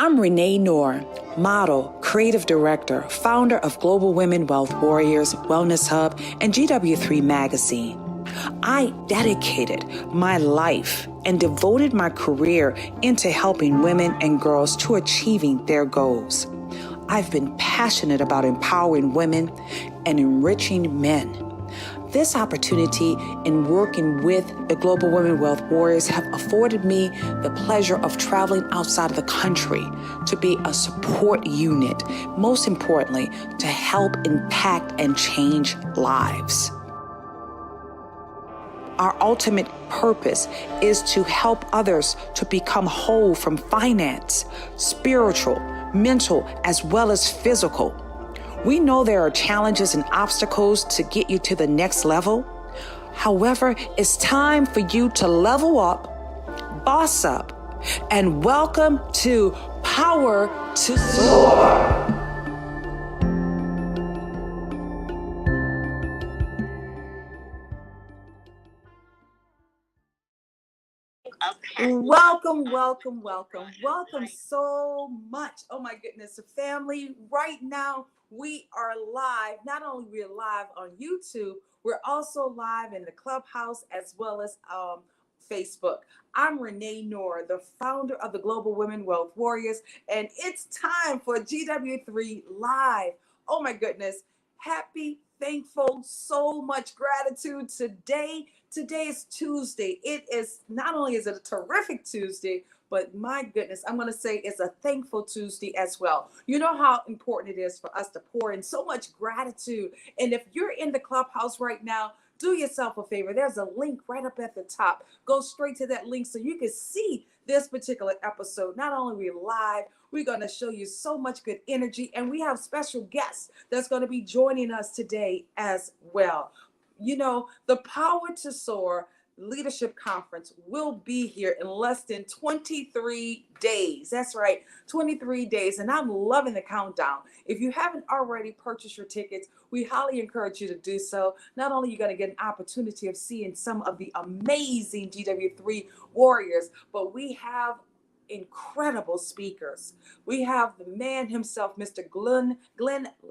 I'm Renee Noor, model, creative director, founder of Global Women Wealth Warriors, Wellness Hub, and GW3 Magazine. I dedicated my life and devoted my career into helping women and girls to achieving their goals. I've been passionate about empowering women and enriching men. This opportunity in working with the Global Women Wealth Warriors have afforded me the pleasure of traveling outside of the country to be a support unit, most importantly, to help impact and change lives. Our ultimate purpose is to help others to become whole from finance, spiritual, mental, as well as physical. We know there are challenges and obstacles to get you to the next level. However, it's time for you to level up, boss up, and welcome to Power to Soar. Welcome so much. Oh my goodness, family. Right now, we are live. Not only we're live on YouTube, we're also live in the Clubhouse as well as Facebook. I'm Renee Noor, the founder of the Global Women Wealth Warriors, and it's time for GW3 Live. Oh my goodness. Happy, thankful, so much gratitude today. Today is Tuesday. It is not only is it a terrific Tuesday, but my goodness, I'm going to say it's a thankful Tuesday as well. You know how important it is for us to pour in so much gratitude. And if you're in the Clubhouse right now, do yourself a favor. There's a link right up at the top. Go straight to that link so you can see this particular episode. Not only are we live, we're going to show you so much good energy, and we have special guests that's going to be joining us today as well. You know, the Power to Soar Leadership Conference will be here in less than 23 days. That's right, 23 days. And I'm loving the countdown. If you haven't already purchased your tickets, we highly encourage you to do so. Not only are you going to get an opportunity of seeing some of the amazing GW3 warriors, but we have incredible speakers. We have the man himself, Mr. Glenn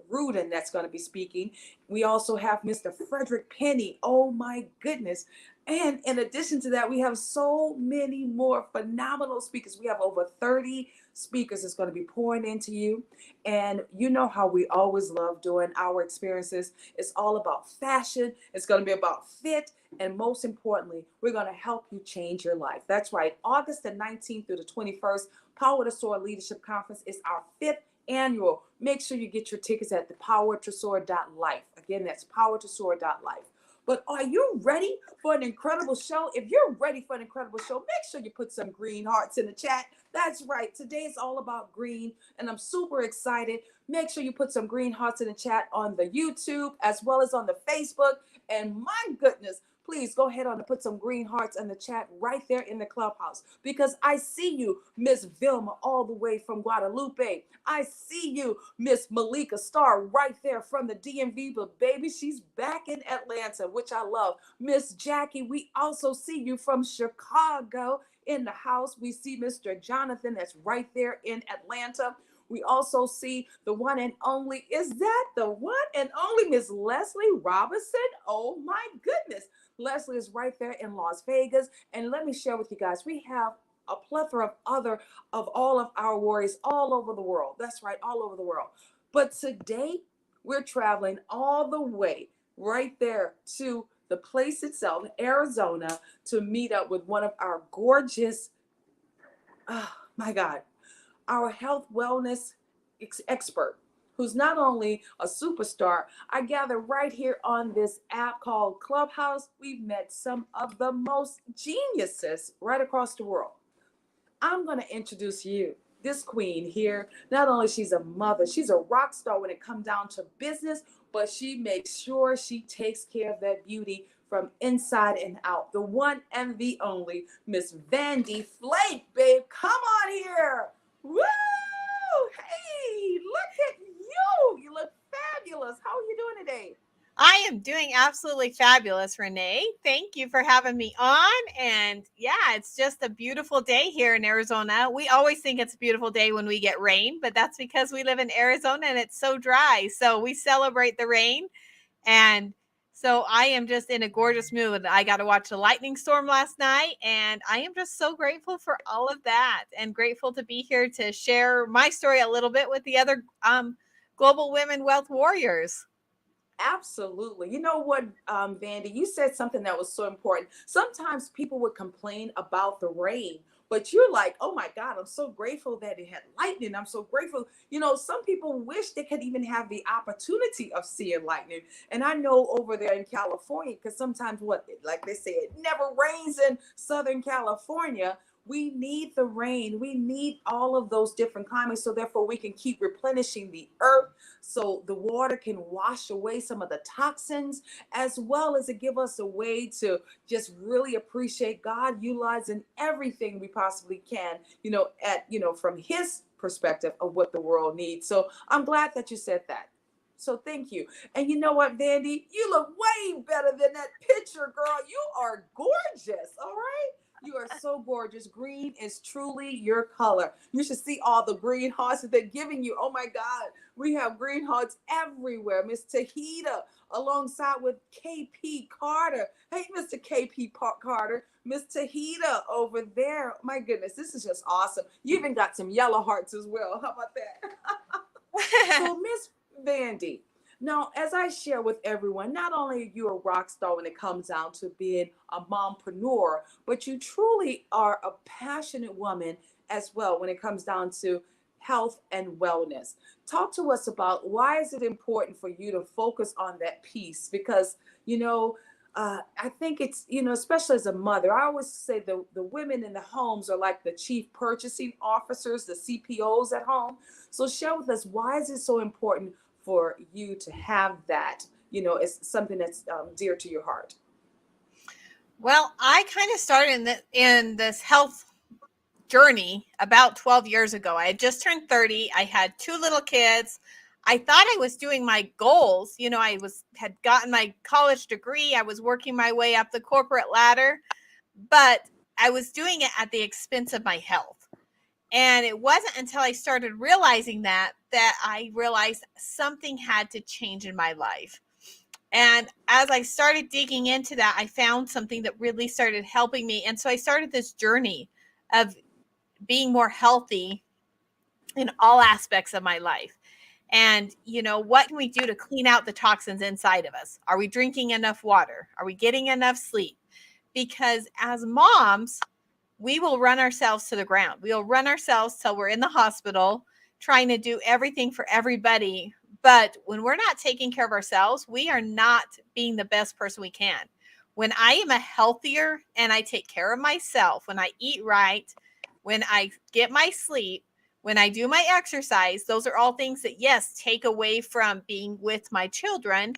Rudin, that's going to be speaking. We also have Mr. Frederick Penny. Oh my goodness. And in addition to that, we have so many more phenomenal speakers. We have over 30 speakers that's going to be pouring into you. And you know how we always love doing our experiences. It's all about fashion. It's going to be about fit. And most importantly, we're going to help you change your life. That's right. August the 19th through the 21st, Power to Soar Leadership Conference is our 5th annual. Make sure you get your tickets at thepowertosoar.life. Again, that's powertosoar.life. But are you ready for an incredible show? If you're ready for an incredible show, make sure you put some green hearts in the chat. That's right. Today is all about green, and I'm super excited. Make sure you put some green hearts in the chat on the YouTube as well as on the Facebook. And my goodness, please go ahead on and put some green hearts in the chat right there in the Clubhouse, because I see you, Miss Vilma, all the way from Guadalupe. I see you, Miss Malika Starr, right there from the DMV, but baby, she's back in Atlanta, which I love. Miss Jackie, we also see you from Chicago in the house. We see Mr. Jonathan, that's right there in Atlanta. We also see the one and only, is that the one and only Miss Leslie Robinson? Oh my goodness. Leslie is right there in Las Vegas. And let me share with you guys, we have a plethora of all of our warriors all over the world. That's right, all over the world. But today we're traveling all the way right there to the place itself, Arizona, to meet up with one of our gorgeous, oh my God, our health wellness expert, who's not only a superstar. I gather right here on this app called Clubhouse, we've met some of the most geniuses right across the world. I'm going to introduce you, this queen here. Not only she's a mother, she's a rock star when it comes down to business, but she makes sure she takes care of that beauty from inside and out. The one and the only Miss Vandy Flake, babe. Come on here. Woo! Hey, look at you. You look fabulous. How are you doing today? I am doing absolutely fabulous, Renee. Thank you for having me on. And yeah, it's just a beautiful day here in Arizona. We always think it's a beautiful day when we get rain, but that's because we live in Arizona and it's so dry. So we celebrate the rain. And so I am just in a gorgeous mood. I got to watch the lightning storm last night, and I am just so grateful for all of that and grateful to be here to share my story a little bit with the other Global Women Wealth Warriors. Absolutely. You know what, Vandy, you said something that was so important. Sometimes people would complain about the rain, but you're like, oh my God, I'm so grateful that it had lightning. I'm so grateful. You know, some people wish they could even have the opportunity of seeing lightning. And I know over there in California, because sometimes what, like they say, it never rains in Southern California. We need the rain. We need all of those different climates. So therefore we can keep replenishing the earth so the water can wash away some of the toxins, as well as it give us a way to just really appreciate God utilizing everything we possibly can, from his perspective of what the world needs. So I'm glad that you said that. So thank you. And you know what, Vandy? You look way better than that picture, girl. You are gorgeous. All right. You are so gorgeous. Green is truly your color. You should see all the green hearts that they're giving you. Oh my God. We have green hearts everywhere. Miss Tahita alongside with KP Carter. Hey, Mr. KP Carter. Miss Tahita over there. My goodness, this is just awesome. You even got some yellow hearts as well. How about that? So, Miss Vandy, now, as I share with everyone, not only are you a rock star when it comes down to being a mompreneur, but you truly are a passionate woman as well when it comes down to health and wellness. Talk to us about why is it important for you to focus on that piece? Because, I think it's, especially as a mother, I always say the women in the homes are like the chief purchasing officers, the CPOs at home. So share with us, why is it so important for you to have that, it's something that's dear to your heart? Well, I kind of started in this health journey about 12 years ago. I had just turned 30. I had two little kids. I thought I was doing my goals. Had gotten my college degree. I was working my way up the corporate ladder, but I was doing it at the expense of my health. And it wasn't until I started realizing that I realized something had to change in my life. And as I started digging into that, I found something that really started helping me. And so I started this journey of being more healthy in all aspects of my life. And, what can we do to clean out the toxins inside of us? Are we drinking enough water? Are we getting enough sleep? Because as moms, we will run ourselves to the ground. We'll run ourselves till we're in the hospital trying to do everything for everybody. But when we're not taking care of ourselves, we are not being the best person we can. When I am a healthier and I take care of myself, when I eat right, when I get my sleep, when I do my exercise, those are all things that, yes, take away from being with my children,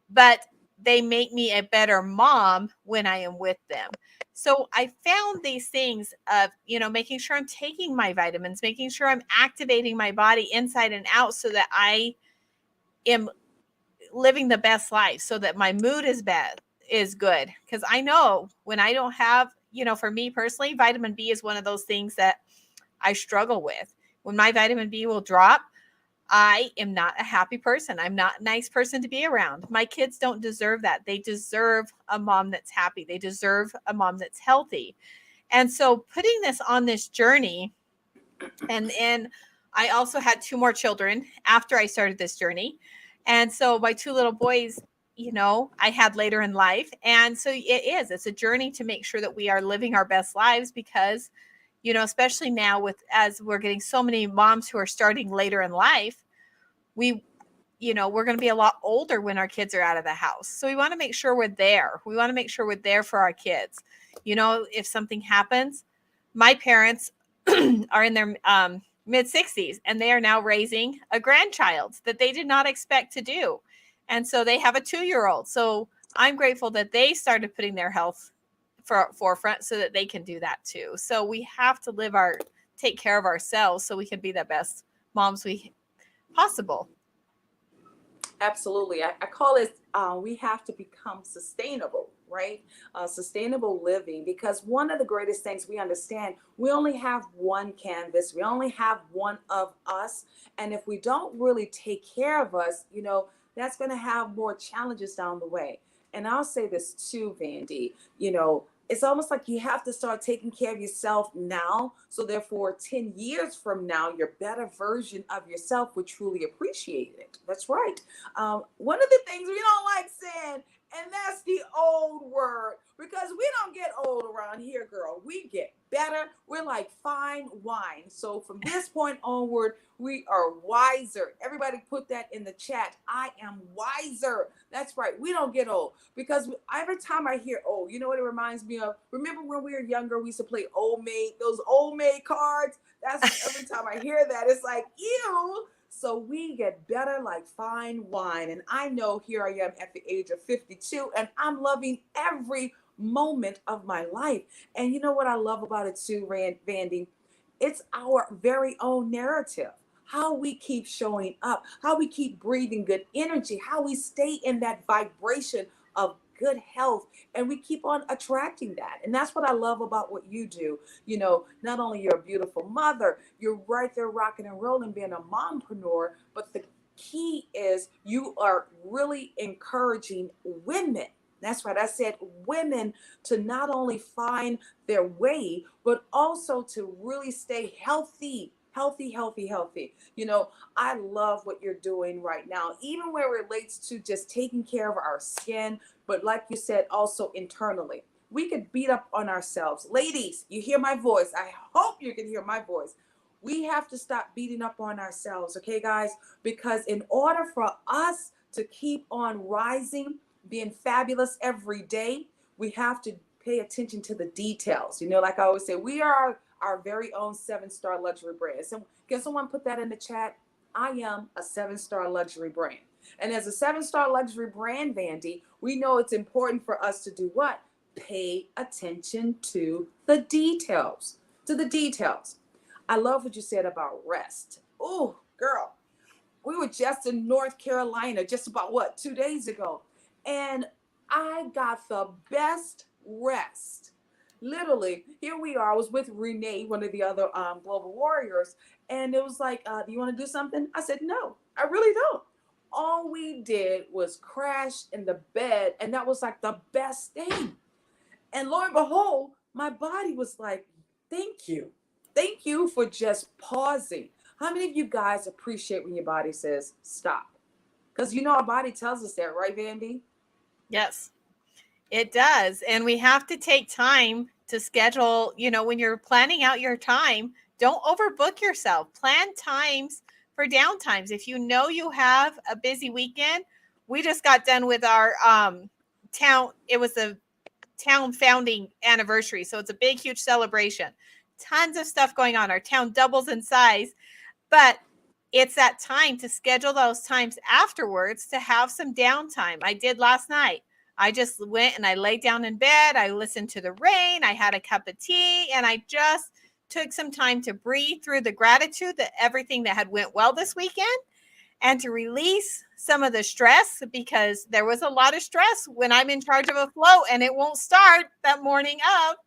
but they make me a better mom when I am with them. So I found these things of, making sure I'm taking my vitamins, making sure I'm activating my body inside and out so that I am living the best life, so that my mood is good. Because I know when I don't have, for me personally, vitamin B is one of those things that I struggle with. When my vitamin B will drop, I am not a happy person. I'm not a nice person to be around. My kids don't deserve that. They deserve a mom that's happy. They deserve a mom that's healthy. And so putting this on this journey, and then I also had two more children after I started this journey. And so my two little boys, I had later in life. And so it's a journey to make sure that we are living our best lives because, especially now as we're getting so many moms who are starting later in life, we're going to be a lot older when our kids are out of the house. So we want to make sure we're there. We want to make sure we're there for our kids. If something happens, my parents are in their mid 60s and they are now raising a grandchild that they did not expect to do. And so they have a 2-year-old. So I'm grateful that they started putting their health forefront so that they can do that too. So we have to take care of ourselves so we can be the best moms we possible. Absolutely. I call it, we have to become sustainable, right? Sustainable living, because one of the greatest things we understand, we only have one canvas, we only have one of us. And if we don't really take care of us, that's going to have more challenges down the way. And I'll say this too, Vandy, it's almost like you have to start taking care of yourself now. So therefore, 10 years from now, your better version of yourself would truly appreciate it. That's right. One of the things we don't like saying, and that's the old word, because we don't get old around here, girl. We get better. We're like fine wine. So from this point onward, we are wiser. Everybody put that in the chat. I am wiser. That's right. We don't get old, because every time I hear old, you know what it reminds me of? Remember when we were younger, we used to play Old Maid, those Old Maid cards? That's every time I hear that, it's like, ew. So we get better like fine wine. And I know here I am at the age of 52, and I'm loving every moment of my life. And you know what I love about it too, Vandy? It's our very own narrative. How we keep showing up, how we keep breathing good energy, how we stay in that vibration of good health, and we keep on attracting that. And that's what I love about what you do. Not only you're a beautiful mother, you're right there rocking and rolling being a mompreneur, but the key is you are really encouraging women. That's right. I said women to not only find their way, but also to really stay healthy, healthy, healthy, healthy. I love what you're doing right now, even where it relates to just taking care of our skin, but like you said, also internally. We could beat up on ourselves. Ladies, you hear my voice. I hope you can hear my voice. We have to stop beating up on ourselves, okay, guys? Because in order for us to keep on rising, being fabulous every day, we have to pay attention to the details. Like I always say, we are our very own 7-star luxury brand. So can someone put that in the chat? I am a 7-star luxury brand. And as a 7-star luxury brand, Vandy, we know it's important for us to do what? Pay attention to the details. To the details. I love what you said about rest. Oh, girl, we were just in North Carolina just about 2 days ago. And I got the best rest. Literally, here we are. I was with Renee, one of the other global warriors, and it was like, do you want to do something? I said, no, I really don't. All we did was crash in the bed, and that was like the best thing. And lo and behold, my body was like, thank you. Thank you for just pausing. How many of you guys appreciate when your body says stop? Because our body tells us that, right, Vandy? Yes, it does. And we have to take time to schedule, when you're planning out your time, don't overbook yourself. Plan times for downtimes. If you know you have a busy weekend, we just got done with our town. It was a town founding anniversary. So it's a big, huge celebration. Tons of stuff going on. Our town doubles in size, but it's that time to schedule those times afterwards to have some downtime. I did last night. I just went and I laid down in bed. I listened to the rain. I had a cup of tea, and I just took some time to breathe through the gratitude that everything that had went well this weekend, and to release some of the stress, because there was a lot of stress when I'm in charge of a float and it won't start that morning up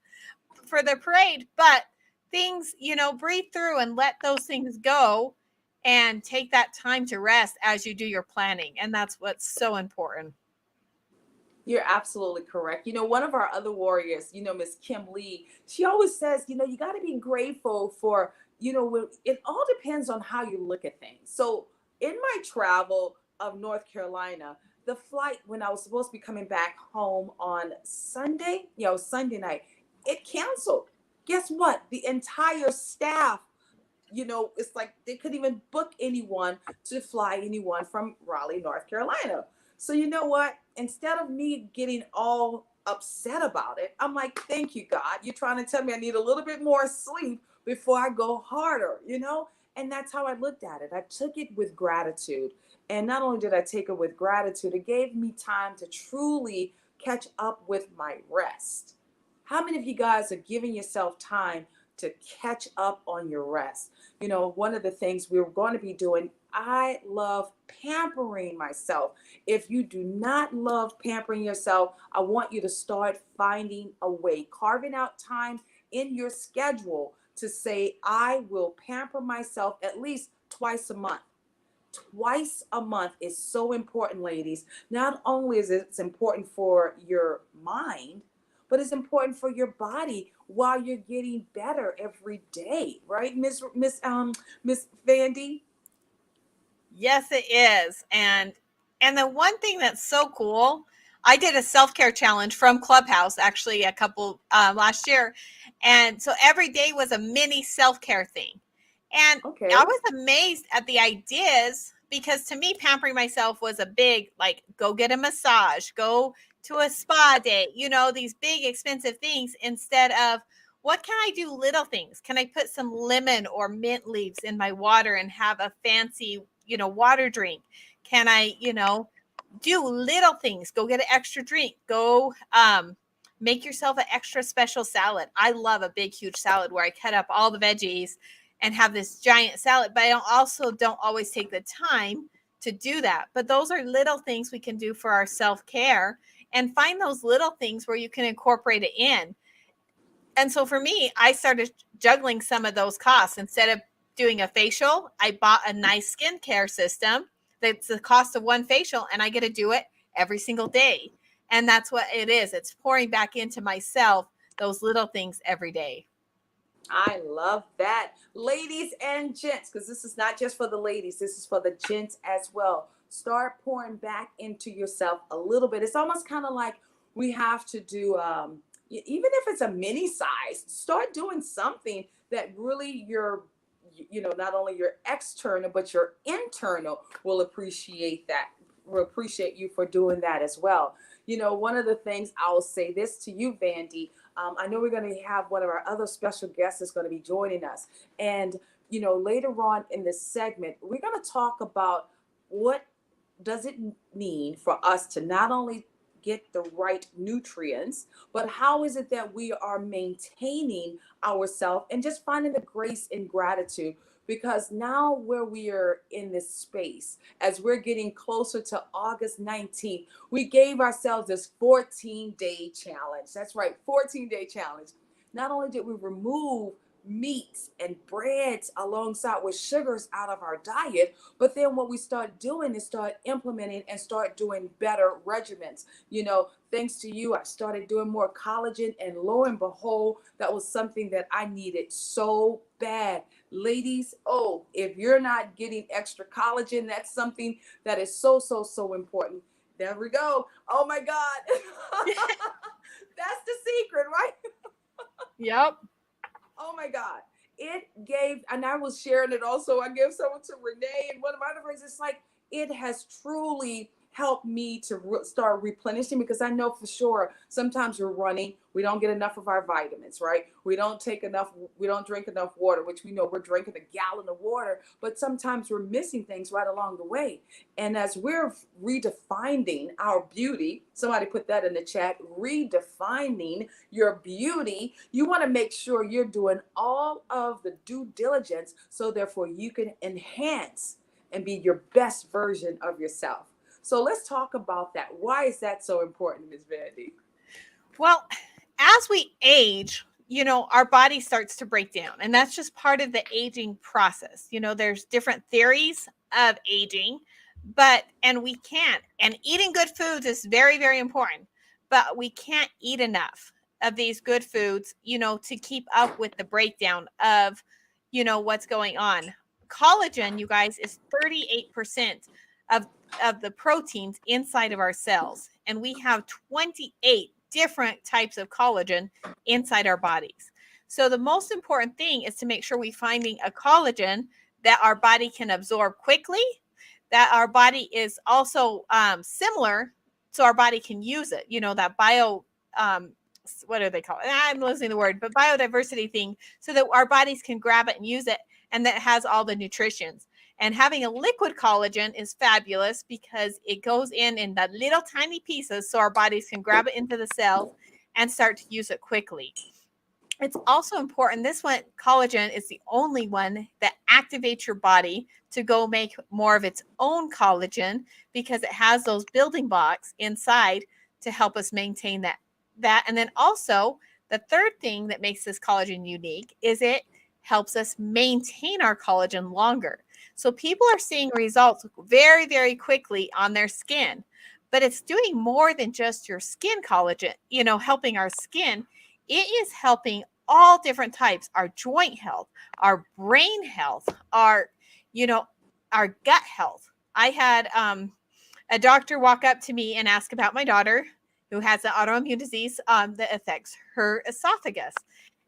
for the parade. But things, breathe through and let those things go, and take that time to rest as you do your planning. And that's what's so important. You're absolutely correct. One of our other warriors, Miss Kim Lee, she always says, you got to be grateful for, it all depends on how you look at things. So in my travel of North Carolina, the flight when I was supposed to be coming back home on Sunday, Sunday night, it canceled. Guess what? The entire staff, it's like they couldn't even book anyone to fly anyone from Raleigh, North Carolina. So you know what? Instead of me getting all upset about it, I'm like, thank you, God. You're trying to tell me I need a little bit more sleep before I go harder. And that's how I looked at it. I took it with gratitude. And not only did I take it with gratitude, it gave me time to truly catch up with my rest. How many of you guys are giving yourself time to catch up on your rest. You know, one of the things we're going to be doing, I love pampering myself. If you do not love pampering yourself, I want you to start finding a way, carving out time in your schedule to say, I will pamper myself at least twice a month. Twice a month is so important, ladies. Not only is it important for your mind, but it's important for your body while you're getting better every day, right, Miss Vandy? Yes, it is. And the one thing that's so cool, I did a self-care challenge from Clubhouse actually a couple last year. And so every day was a mini self-care thing. And I Okay. was amazed at the ideas because to me pampering myself was a big like go get a massage, go to a spa day, you know, these big expensive things instead of what can I do little things? Can I put some lemon or mint leaves in my water and have a fancy, you know, water drink? Can I, you know, do little things? Go get an extra drink. Go make yourself an extra special salad. I love a big huge salad where I cut up all the veggies and have this giant salad, but I also don't always take the time to do that. But those are little things we can do for our self-care and find those little things where you can incorporate it in. And so for me, I started juggling some of those costs. Instead of doing a facial, I bought a nice skincare system that's the cost of one facial, and I get to do it every single day. And that's what it is. It's pouring back into myself those little things every day. I love that. Ladies and gents, because this is not just for the ladies, this is for the gents as well. Start pouring back into yourself a little bit. It's almost kind of like we have to do, even if it's a mini size, start doing something that really not only your external, but your internal will appreciate that, will appreciate you for doing that as well. You know, one of the things I'll say this to you, Vandy, I know we're going to have one of our other special guests that's going to be joining us. And, you know, later on in this segment, we're going to talk about what does it mean for us to not only get the right nutrients, but how is it that we are maintaining ourselves and just finding the grace and gratitude? Because now, where we are in this space, as we're getting closer to August 19th, we gave ourselves this 14-day challenge. That's right, 14-day challenge. Not only did we remove meats and breads alongside with sugars out of our diet, but then what we start doing is start implementing and start doing better regimens. You know, thanks to you, I started doing more collagen, and lo and behold, that was something that I needed so bad. Ladies, oh, if you're not getting extra collagen, that's something that is so, so, so important. There we go. Oh my God. That's the secret, right? Yep. Oh my God. It gave, and I was sharing it also. I gave some to Renee and one of my other friends. It's like, it has truly helped me to start replenishing, because I know for sure sometimes we're running, we don't get enough of our vitamins, right? We don't drink enough water, which we know we're drinking a gallon of water, but sometimes we're missing things right along the way. And as we're redefining our beauty, somebody put that in the chat, redefining your beauty, you want to make sure you're doing all of the due diligence so therefore you can enhance and be your best version of yourself. So let's talk about that. Why is that so important, Ms. Vandy? Well, as we age, you know, our body starts to break down, and that's just part of the aging process. You know, there's different theories of aging, and we can't, and eating good foods is very, very important, but we can't eat enough of these good foods, you know, to keep up with the breakdown of, you know, what's going on. Collagen, you guys, is 38% of the proteins inside of our cells, and we have 28 different types of collagen inside our bodies. So the most important thing is to make sure we're finding a collagen that our body can absorb quickly, that our body is also similar, so our body can use it. You know, that what do they call it? I'm losing the word, but biodiversity thing, so that our bodies can grab it and use it, and that has all the nutritions. And having a liquid collagen is fabulous because it goes in the little tiny pieces so our bodies can grab it into the cells and start to use it quickly. It's also important. This one, collagen, is the only one that activates your body to go make more of its own collagen because it has those building blocks inside to help us maintain that. And then also the third thing that makes this collagen unique is it helps us maintain our collagen longer. So people are seeing results very, very quickly on their skin, but it's doing more than just your skin collagen, helping our skin. It is helping all different types, our joint health, our brain health, you know, our gut health. I had a doctor walk up to me and ask about my daughter who has an autoimmune disease that affects her esophagus.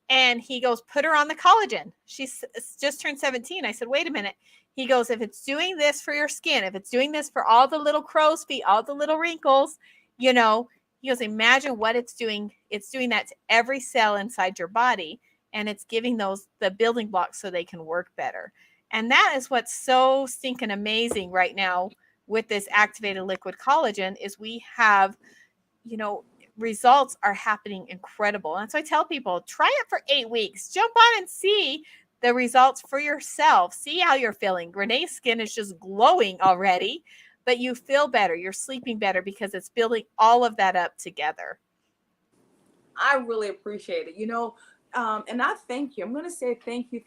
And he goes, put her on the collagen. She's just turned 17. I said, wait a minute. He goes, if it's doing this for your skin, if it's doing this for all the little crow's feet, all the little wrinkles, he goes, imagine what it's doing. It's doing that to every cell inside your body, and it's giving those the building blocks so they can work better. And that is what's so stinking amazing right now with this activated liquid collagen is we have, results are happening incredible. And so I tell people, try it for 8 weeks. Jump on and see the results for yourself. See how you're feeling. Renee's skin is just glowing already, but you feel better. You're sleeping better because it's building all of that up together. I really appreciate it. And I thank you. I'm going to say thank you,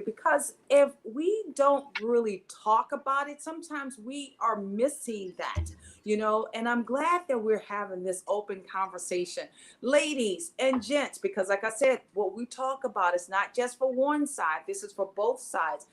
because if we don't really talk about it, sometimes we are missing that, and I'm glad that we're having this open conversation, ladies and gents, because like I said, what we talk about is not just for one side. This is for both sides.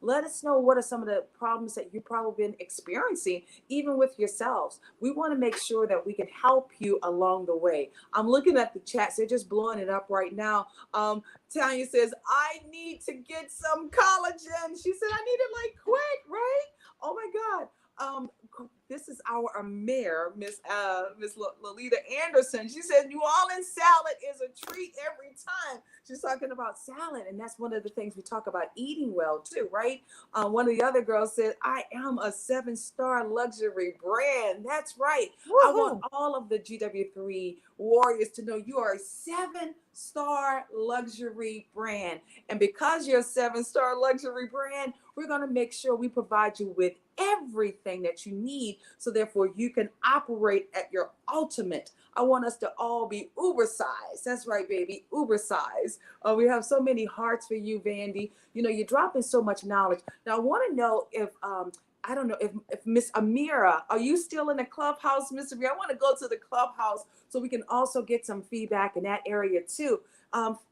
Let us know what are some of the problems that you've probably been experiencing, even with yourselves. We want to make sure that we can help you along the way. I'm looking at the chats. They're just blowing it up right now. Tanya says, I need to get some collagen. She said, I need it like quick, right? Oh my God. This is our mayor, Miss Lolita Anderson. She said New Orleans salad is a treat every time. She's talking about salad, and that's one of the things we talk about, eating well too, right? One of the other girls said, I am a 7-star luxury brand. That's right. Woo-hoo. I want all of the GW3 warriors to know you are a 7-star luxury brand. And because you're a 7-star luxury brand, we're going to make sure we provide you with everything that you need, so therefore you can operate at your ultimate. I want us to all be uber size. That's right, baby, uber size. We have so many hearts for you, Vandy. You're dropping so much knowledge. Now I want to know if I don't know if Miss Amira, are you still in the clubhouse, Miss Amira? I want to go to the clubhouse so we can also get some feedback in that area too.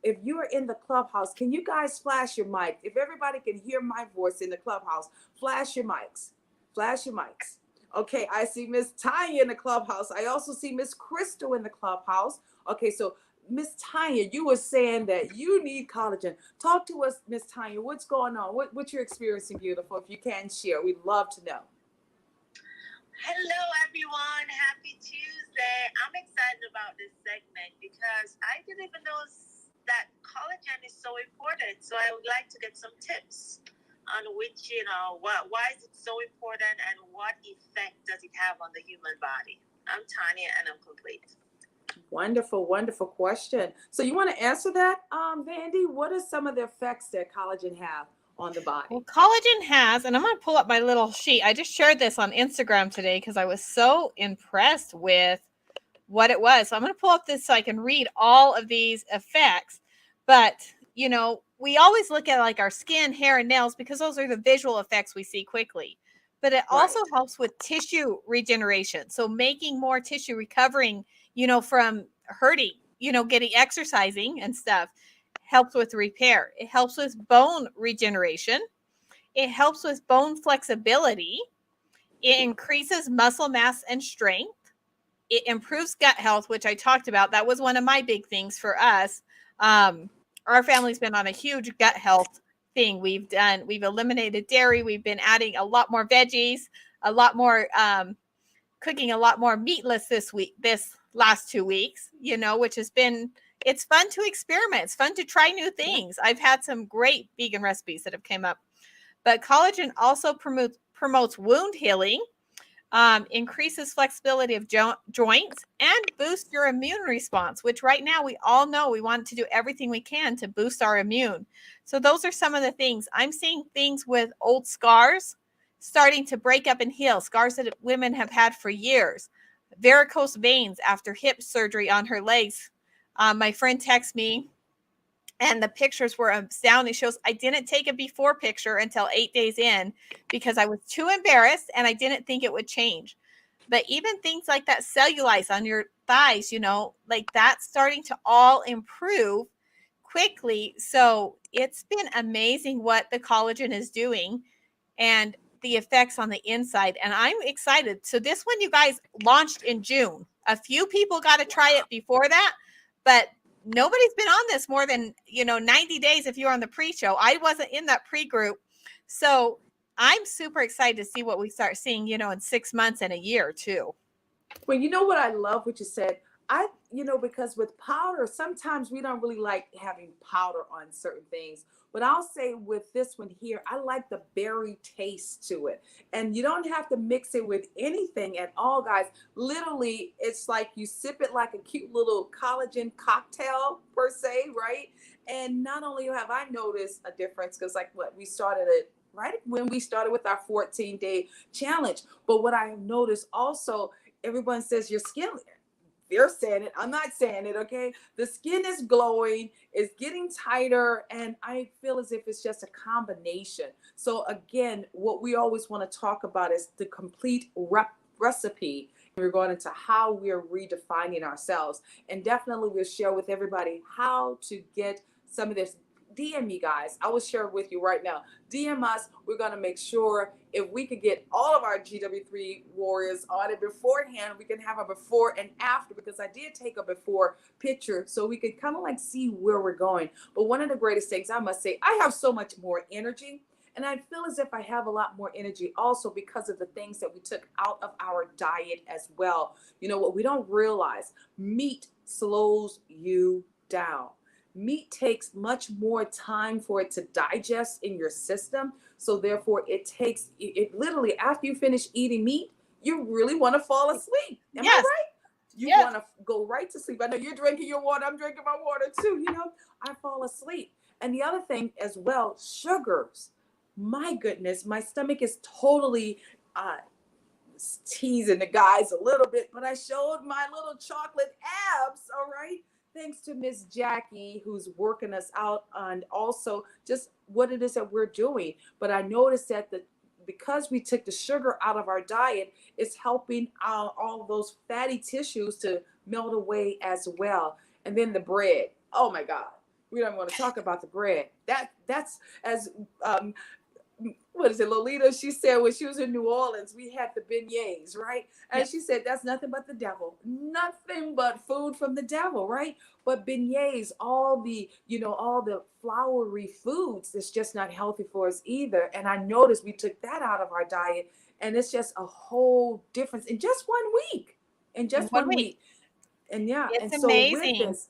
If you are in the clubhouse, can you guys flash your mic? If everybody can hear my voice in the clubhouse, flash your mics. Flash your mics. Okay, I see Miss Tanya in the clubhouse. I also see Miss Crystal in the clubhouse. Okay, so Miss Tanya, you were saying that you need collagen. Talk to us, Miss Tanya. What's going on? What you're experiencing, beautiful? If you can share, we'd love to know. Hello, everyone. Happy Tuesday. I'm excited about this segment because I didn't even know that collagen is so important. So I would like to get some tips on which, why is it so important and what effect does it have on the human body? I'm Tanya and I'm complete. Wonderful, wonderful question. So you want to answer that, Vandy? What are some of the effects that collagen have on the body? Well, collagen has, and I'm going to pull up my little sheet. I just shared this on Instagram today because I was so impressed with what it was. So I'm going to pull up this so I can read all of these effects. But, we always look at like our skin, hair, and nails because those are the visual effects we see quickly. But it also helps with tissue regeneration. So making more tissue, recovering, from hurting, getting exercising and stuff, helps with repair. It helps with bone regeneration. It helps with bone flexibility. It increases muscle mass and strength. It improves gut health, which I talked about. That was one of my big things for us. Our family's been on a huge gut health thing. We've eliminated dairy. We've been adding a lot more veggies, a lot more, cooking a lot more meatless this last 2 weeks, which has been, it's fun to experiment. It's fun to try new things. I've had some great vegan recipes that have came up, but collagen also promotes wound healing, increases flexibility of joints, and boosts your immune response, which right now we all know we want to do everything we can to boost our immune. So those are some of the things. I'm seeing things with old scars starting to break up and heal, scars that women have had for years, varicose veins after hip surgery on her legs. My friend texted me, and the pictures were astounding. Shows I didn't take a before picture until 8 days in because I was too embarrassed and I didn't think it would change. But even things like that cellulite on your thighs, like that's starting to all improve quickly. So it's been amazing what the collagen is doing and the effects on the inside. And I'm excited. So this one, you guys, launched in June. A few people got to try it before that, but nobody's been on this more than 90 days. If you're on the pre-show, I wasn't in that pre-group, so I'm super excited to see what we start seeing in 6 months and a year too. Well, you know what I love what you said. Because with powder, sometimes we don't really like having powder on certain things. But I'll say with this one here, I like the berry taste to it. And you don't have to mix it with anything at all, guys. Literally, it's like you sip it like a cute little collagen cocktail per se, right? And not only have I noticed a difference, because we started it right when we started with our 14-day challenge. But what I have noticed also, everyone says your skin, they're saying it, I'm not saying it, okay? The skin is glowing, it's getting tighter, and I feel as if it's just a combination. So again, what we always want to talk about is the complete recipe. We're going into how we're redefining ourselves, and definitely we'll share with everybody how to get some of this. DM me, guys. I will share with you right now. DM us. We're going to make sure if we could get all of our GW3 warriors on it beforehand, we can have a before and after, because I did take a before picture so we could kind of like see where we're going. But one of the greatest things, I must say, I have so much more energy, and I feel as if I have a lot more energy also because of the things that we took out of our diet as well. You know what we don't realize, meat slows you down. Meat takes much more time for it to digest in your system. So therefore it literally, after you finish eating meat, you really want to fall asleep. Am I right? You want to go right to sleep. I know you're drinking your water. I'm drinking my water too. I fall asleep. And the other thing as well, sugars. My goodness, my stomach is totally teasing the guys a little bit, but I showed my little chocolate abs, all right? Thanks to Miss Jackie, who's working us out on also just what it is that we're doing. But I noticed that because we took the sugar out of our diet, it's helping all those fatty tissues to melt away as well. And then the bread. Oh my God. We don't want to talk about the bread. That's as what is it, Lolita? She said when she was in New Orleans, we had the beignets, right? And she said that's nothing but the devil, nothing but food from the devil, right? But beignets, all the floury foods, that's just not healthy for us either. And I noticed we took that out of our diet, and it's just a whole difference in just 1 week. In just one week. And it's and so amazing. with this,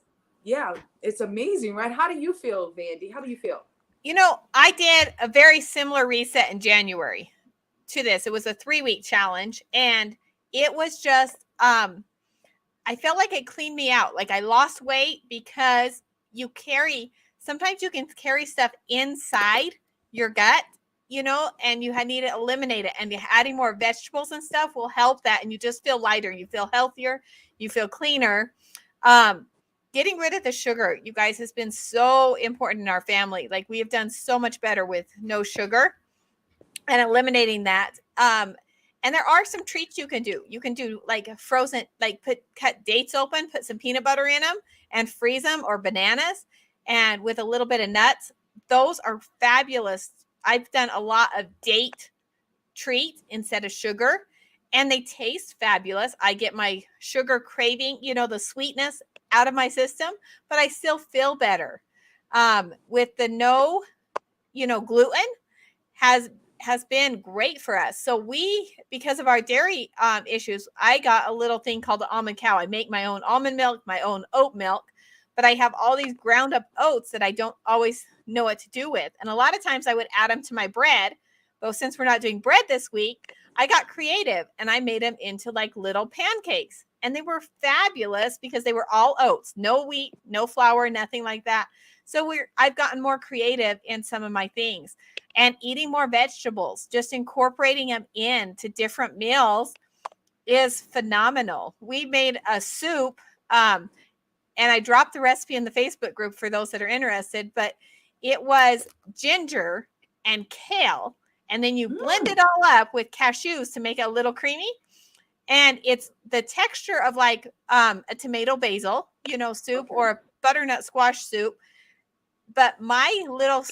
it's amazing, right? How do you feel, Vandy? How do you feel? I did a very similar reset in January to this. It was a 3-week challenge, and it was just, I felt like it cleaned me out. Like I lost weight because sometimes you can carry stuff inside your gut, and you need to eliminate it. And adding more vegetables and stuff will help that. And you just feel lighter. You feel healthier. You feel cleaner. Getting rid of the sugar, you guys, has been so important in our family. Like we have done so much better with no sugar and eliminating that. And there are some treats you can do. You can do like a frozen, like cut dates open, put some peanut butter in them and freeze them, or bananas, and with a little bit of nuts. Those are fabulous. I've done a lot of date treats instead of sugar, and they taste fabulous. I get my sugar craving, the sweetness out of my system, but I still feel better. With the no, gluten has been great for us. So because of our dairy issues, I got a little thing called the almond cow. I make my own almond milk, my own oat milk, but I have all these ground up oats that I don't always know what to do with. And a lot of times I would add them to my bread. But since we're not doing bread this week, I got creative and I made them into like little pancakes. And they were fabulous because they were all oats, no wheat, no flour, nothing like that. So I've gotten more creative in some of my things, and eating more vegetables, just incorporating them into different meals is phenomenal. We made a soup, and I dropped the recipe in the Facebook group for those that are interested, but it was ginger and kale, and then you blend it all up with cashews to make it a little creamy. And it's the texture of like a tomato basil, soup, or a butternut squash soup. But my little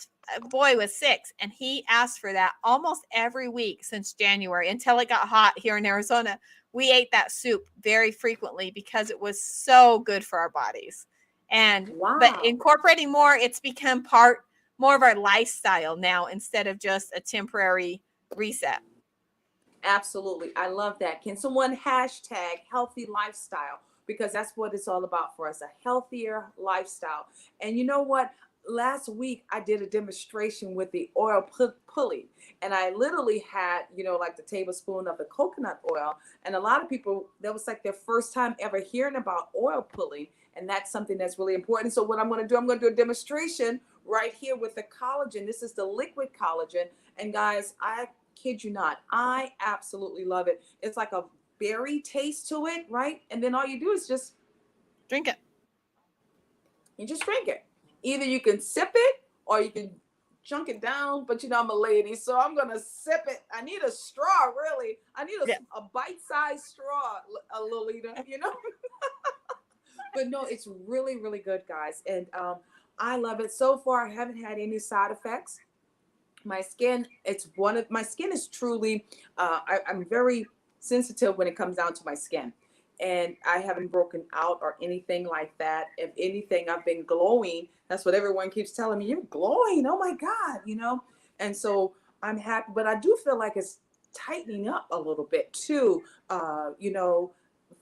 boy was 6, and he asked for that almost every week since January until it got hot here in Arizona. We ate that soup very frequently because it was so good for our bodies. And but incorporating more, it's become more of our lifestyle now instead of just a temporary reset. Absolutely. I love that. Can someone hashtag healthy lifestyle? Because that's what it's all about for us, a healthier lifestyle. And you know what? Last week I did a demonstration with the oil pulling, and I literally had, like the tablespoon of the coconut oil. And a lot of people, that was like their first time ever hearing about oil pulling. And that's something that's really important. So what I'm going to do a demonstration right here with the collagen. This is the liquid collagen. And guys, I kid you not, I absolutely love it. It's like a berry taste to it, right? And then all you do is just drink it. You just drink it. Either you can sip it or you can chunk it down, but I'm a lady, so I'm gonna sip it. I need a straw, really. I need a bite-sized straw, a Lolita, But no, it's really, really good, guys. And I love it. So far, I haven't had any side effects. My skin, my skin is truly, I'm very sensitive when it comes down to my skin. And I haven't broken out or anything like that. If anything, I've been glowing. That's what everyone keeps telling me. You're glowing. Oh my God, And so I'm happy, but I do feel like it's tightening up a little bit too.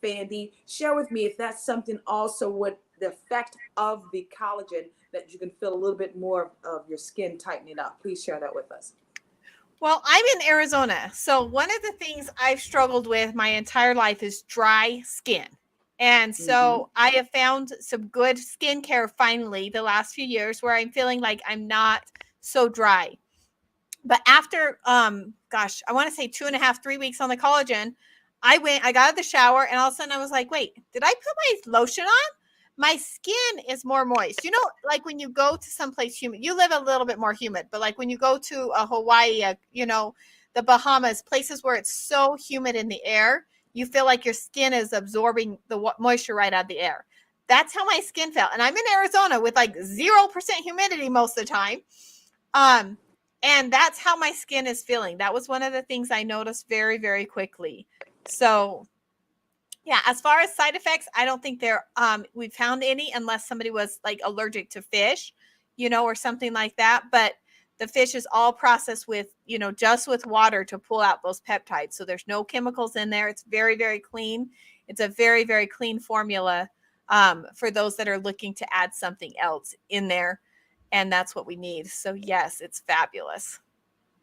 Fandy, share with me if that's something also with the effect of the collagen, that you can feel a little bit more of your skin tightening up. Please share that with us. Well, I'm in Arizona. So one of the things I've struggled with my entire life is dry skin. And so I have found some good skincare finally the last few years where I'm feeling like I'm not so dry. But after, I want to say 2.5, 3 weeks on the collagen, I got out of the shower, and all of a sudden I was like, wait, did I put my lotion on? My skin is more moist. Like when you go to someplace humid, you live a little bit more humid, but like when you go to a Hawaii, the Bahamas, places where it's so humid in the air, you feel like your skin is absorbing the moisture right out of the air. That's how my skin felt. And I'm in Arizona with like 0% humidity most of the time. And that's how my skin is feeling. That was one of the things I noticed very, very quickly. So yeah, as far as side effects, I don't think we found any unless somebody was like allergic to fish, or something like that. But the fish is all processed with, just with water to pull out those peptides. So there's no chemicals in there. It's very, very clean. It's a very, very clean formula for those that are looking to add something else in there. And that's what we need. So yes, it's fabulous.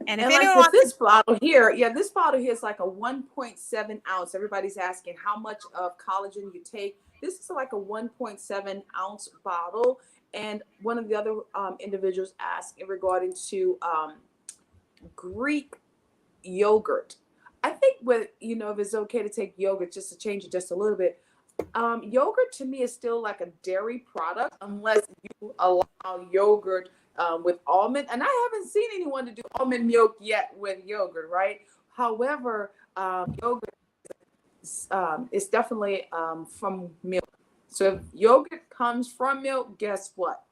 And if anyone wants this bottle here, this bottle here is like a 1.7 ounce. Everybody's asking how much of collagen you take. This is like a 1.7 ounce bottle. And one of the other individuals asked in regarding to Greek yogurt. I think if it's okay to take yogurt, just to change it just a little bit. Yogurt to me is still like a dairy product unless you allow yogurt with almond, and I haven't seen anyone to do almond milk yet with yogurt, right? However, yogurt is definitely from milk. So if yogurt comes from milk, guess what?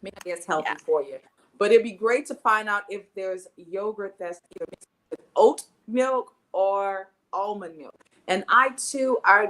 Maybe it's healthy for you. But it'd be great to find out if there's yogurt that's either mixed with oat milk or almond milk. And I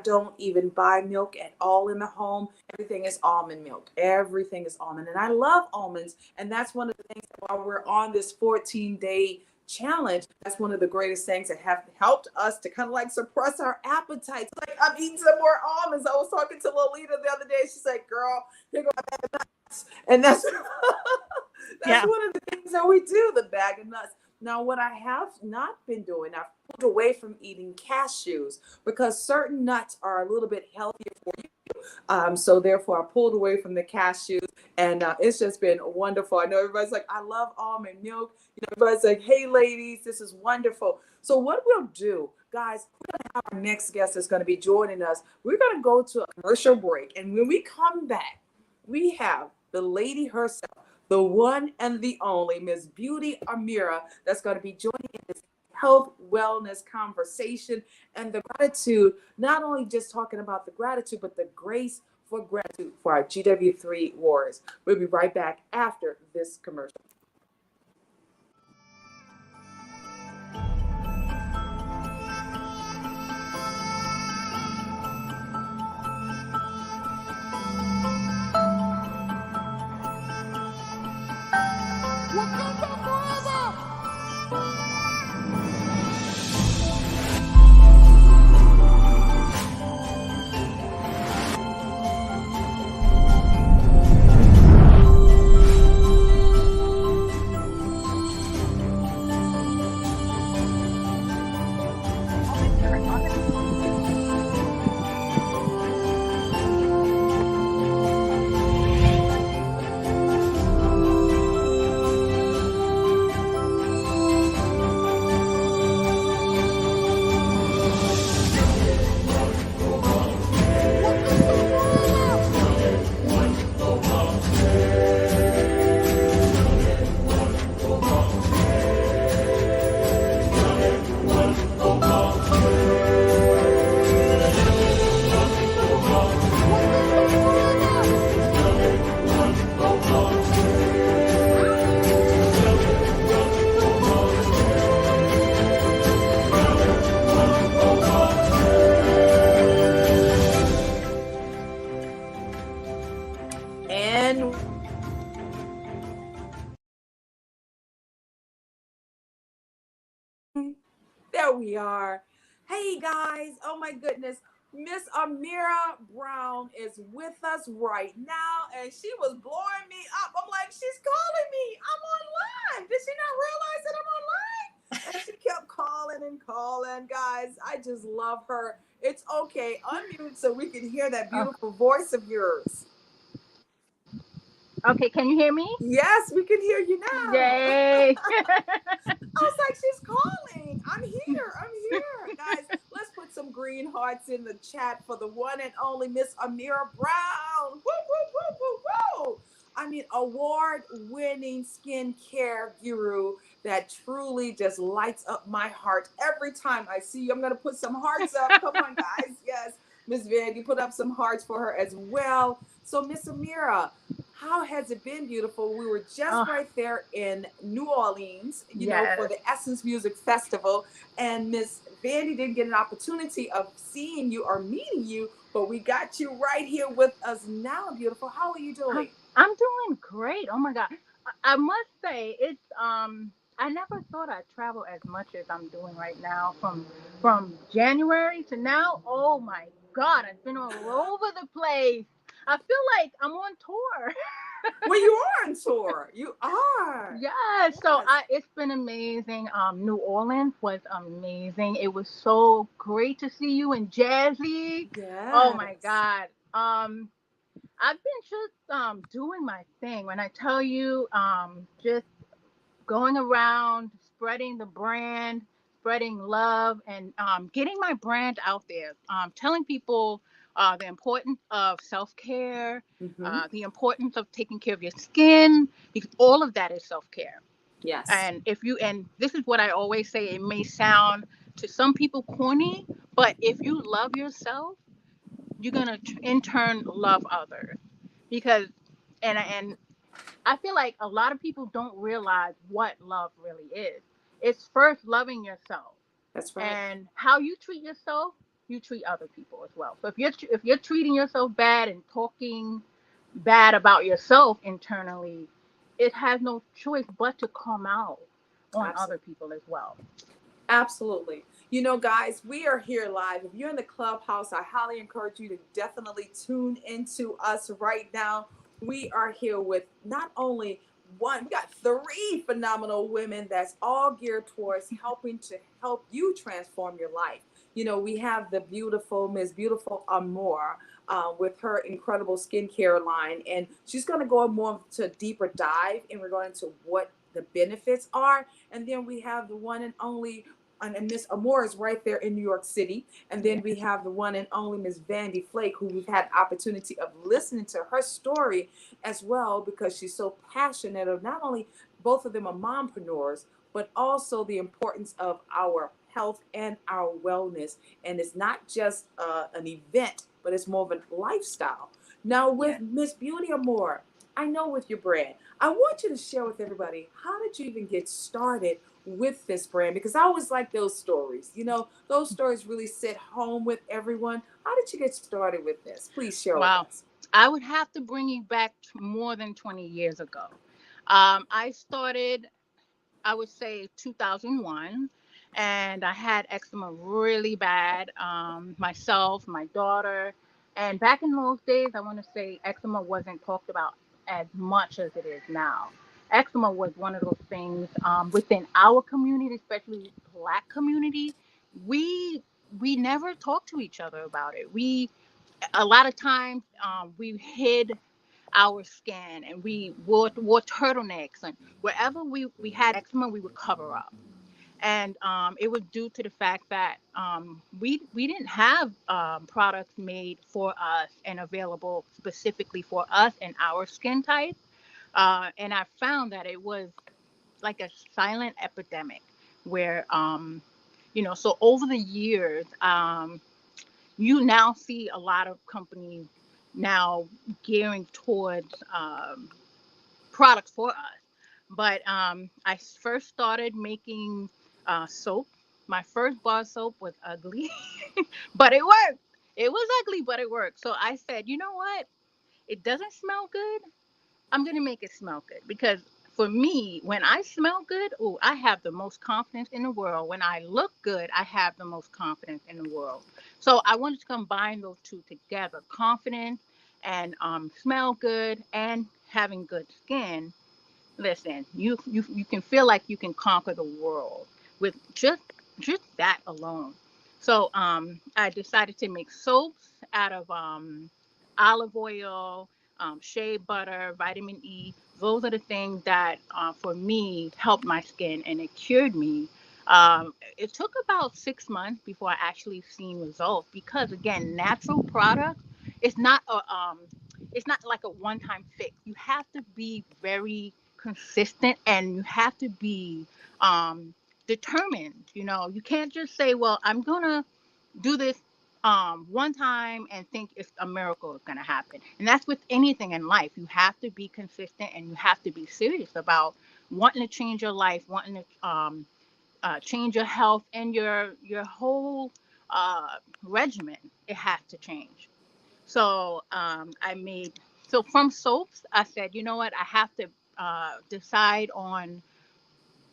don't even buy milk at all in the home. Everything is almond milk. Everything is almond. And I love almonds. And that's one of the things that while we're on this 14-day challenge, that's one of the greatest things that have helped us to kind of like suppress our appetites. Like I'm eating some more almonds. I was talking to Lolita the other day. She's like, girl, you're going to bag of nuts. And that's one of the things that we do, the bag of nuts. Now, what I have not been doing, I've pulled away from eating cashews because certain nuts are a little bit healthier for you. So therefore, I pulled away from the cashews, and it's just been wonderful. I know everybody's like, I love almond milk. You know, everybody's like, hey, ladies, this is wonderful. So what we'll do, guys, we're gonna have our next guest that's going to be joining us. We're going to go to a commercial break, and when we come back, we have the lady herself, the one and the only Miss Beauty Amira, that's going to be joining in this health wellness conversation and the gratitude, not only just talking about the gratitude, but the grace for gratitude for our GW3 warriors. We'll be right back after this commercial. And there we are. Hey guys, oh my goodness. Miss Amira Brown is with us right now, and she was blowing me up. I'm like, she's calling me. I'm online. Did she not realize that I'm online? And she kept calling and calling. Guys, I just love her. It's okay. Unmute so we can hear that beautiful voice of yours. Okay, can you hear me? Yes, we can hear you now. Yay! I was like, she's calling. I'm here. Guys, let's put some green hearts in the chat for the one and only Miss Amira Brown. Woo, woo, woo, woo, woo. I mean, award-winning skincare guru that truly just lights up my heart every time I see you. I'm going to put some hearts up. Come on, guys. Yes, Miss Vandy, put up some hearts for her as well. So, Miss Amira, how has it been, beautiful? We were just right there in New Orleans, you know, for the Essence Music Festival. And Miss Vandy didn't get an opportunity of seeing you or meeting you, but we got you right here with us now, beautiful. How are you doing? I'm doing great. Oh my God. I must say it's I never thought I'd travel as much as I'm doing right now from January to now. Oh my God, I've been all over the place. I feel like I'm on tour. Well, you are on tour. You are. Yeah. So it's been amazing. New Orleans was amazing. It was so great to see you and Jazzy. Yes. Oh my God. I've been just doing my thing. When I tell you, just going around, spreading the brand, spreading love, and getting my brand out there. Telling people the importance of self-care, the importance of taking care of your skin, because all of that is self-care. Yes. And this is what I always say, it may sound to some people corny, but if you love yourself, you're gonna in turn love others. Because and I feel like a lot of people don't realize what love really is. It's first loving yourself. That's right. And how you treat yourself, you treat other people as well. So if you're treating yourself bad and talking bad about yourself internally, it has no choice but to come out on other people as well. Absolutely. You know, guys, we are here live. If you're in the clubhouse, I highly encourage you to definitely tune into us right now. We are here with not only we got three phenomenal women that's all geared towards helping to help you transform your life. You know, we have the beautiful Miss Beautiful Amor, with her incredible skincare line, and she's going to go more to a deeper dive in regard to what the benefits are. And then we have the one and only, and Miss Amor is right there in New York City. And then we have the one and only Miss Vandy Flake, who we've had opportunity of listening to her story as well, because she's so passionate of not only, both of them are mompreneurs, but also the importance of our health and our wellness. And it's not just an event, but it's more of a lifestyle. Now with Miss Beauty Amor, I know with your brand, I want you to share with everybody, how did you even get started with this brand? Because I always like those stories. You know, those stories really sit home with everyone. How did you get started with this? Please share with Wow. us. I would have to bring you back more than 20 years ago. I started, I would say 2001, and I had eczema really bad. Myself, my daughter, and back in those days, I want to say eczema wasn't talked about as much as it is now. Eczema was one of those things within our community, especially Black community. We we never talked to each other about it. We a lot of times we hid our skin and we wore turtlenecks, and wherever we had eczema we would cover up. And it was due to the fact that we didn't have products made for us and available specifically for us and our skin type. And I found that it was like a silent epidemic where so over the years, you now see a lot of companies now gearing towards products for us. But I first started making soap. My first bar soap was ugly, but it worked. It was ugly, but it worked. So I said, you know what? It doesn't smell good. I'm gonna make it smell good, because for me, when I smell good, oh, I have the most confidence in the world. When I look good, I have the most confidence in the world. So I wanted to combine those two together: confidence and smell good and having good skin. Listen, you can feel like you can conquer the world with just that alone. So I decided to make soaps out of olive oil, shea butter, vitamin E. Those are the things that for me helped my skin and it cured me. It took about 6 months before I actually seen results, because again, natural products, it's not a it's not like a one-time fix. You have to be very consistent and you have to be determined. You can't just say, well, I'm gonna do this one time and think it's a miracle is gonna happen. And that's with anything in life. You have to be consistent and you have to be serious about wanting to change your life, wanting to change your health and your whole uh, regimen. It has to change. So from soaps, I said, you know what, I have to decide on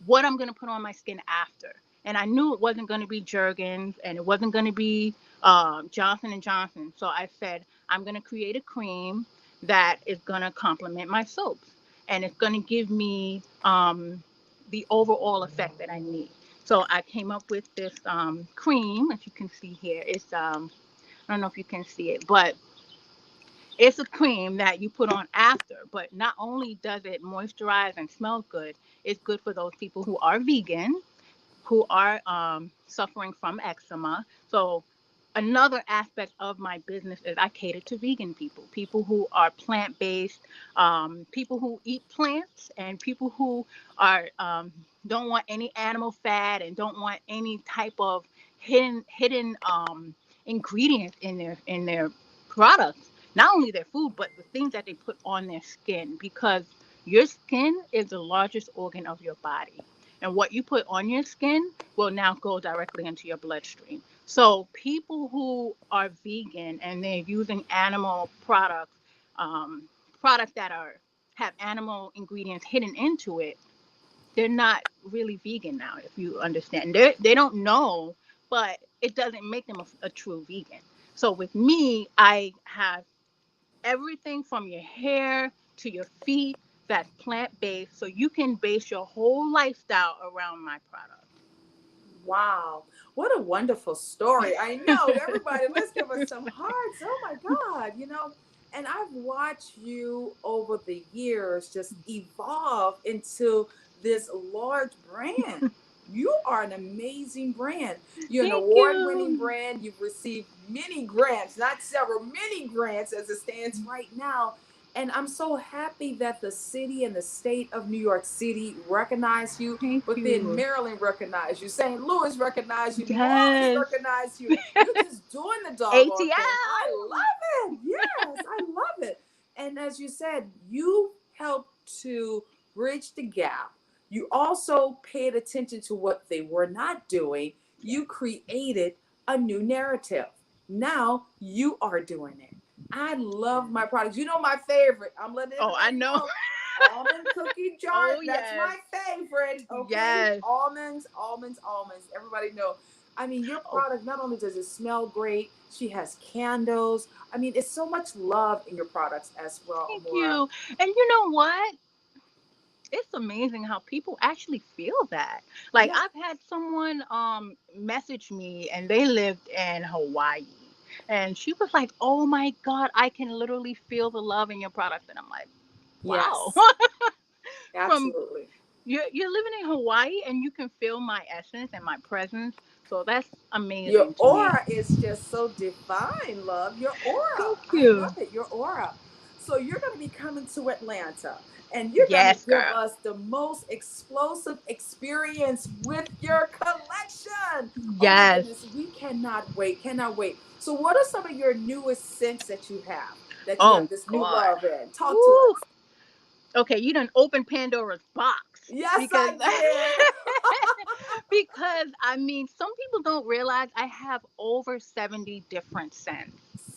what I'm going to put on my skin after. And I knew it wasn't going to be Jergens and it wasn't going to be Johnson and Johnson. So I said, I'm going to create a cream that is going to complement my soaps, and it's going to give me the overall effect that I need. So I came up with this cream, as you can see here. It's I don't know if you can see it, but it's a cream that you put on after. But not only does it moisturize and smell good, it's good for those people who are vegan, who are suffering from eczema. So another aspect of my business is I cater to vegan people, people who are plant-based, people who eat plants, and people who are don't want any animal fat and don't want any type of hidden ingredients in their products. Not only their food, but the things that they put on their skin, because your skin is the largest organ of your body. And what you put on your skin will now go directly into your bloodstream. So people who are vegan and they're using animal products, um, products that have animal ingredients hidden into it, they're not really vegan now. If you understand, they don't know, but it doesn't make them a true vegan. So with me, I have everything from your hair to your feet that's plant-based, so you can base your whole lifestyle around my product. Wow. What a wonderful story. I know, everybody, let's give us some hearts. Oh my God, and I've watched you over the years just evolve into this large brand. You are an amazing brand. You're an Thank award-winning you. brand. You've received many grants, not several, many grants as it stands right now. And I'm so happy that the city and the state of New York City recognize you, Thank but then you. Maryland recognized you, St. Louis recognized you, New Orleans Yes. recognized you. You're just doing the doggone ATL. thing. I love it. Yes, I love it. And as you said, you helped to bridge the gap. You also paid attention to what they were not doing. You created a new narrative. Now you are doing it. I love my products. You know my favorite. I'm letting Oh, I everybody know. know. Almond cookie jar. Oh, That's yes. my favorite. Okay. Yes. Almonds, almonds, almonds. Everybody know. I mean, your Oh, product, not only does it smell great, she has candles. I mean, it's so much love in your products as well, thank Amora. you. And you know what? It's amazing how people actually feel that. Like, Yeah. I've had someone message me, and they lived in Hawaii, and she was like, "Oh my God, I can literally feel the love in your product." And I'm like, "Wow." Yes. From Absolutely. you're living in Hawaii and you can feel my essence and my presence. So that's Your amazing to me. aura is just so divine, love. Your Thank aura. I you. love it. Your aura. So you're going to be coming to Atlanta and you're going to Yes, give girl. us the most explosive experience with your collection. Oh my Yes. goodness. We cannot wait. Cannot wait. So what are some of your newest scents that you have? That you have Oh this new God. love in? Talk to Woo. us. Okay, you done open Pandora's box Yes, because I did. because I mean some people don't realize I have over 70 different scents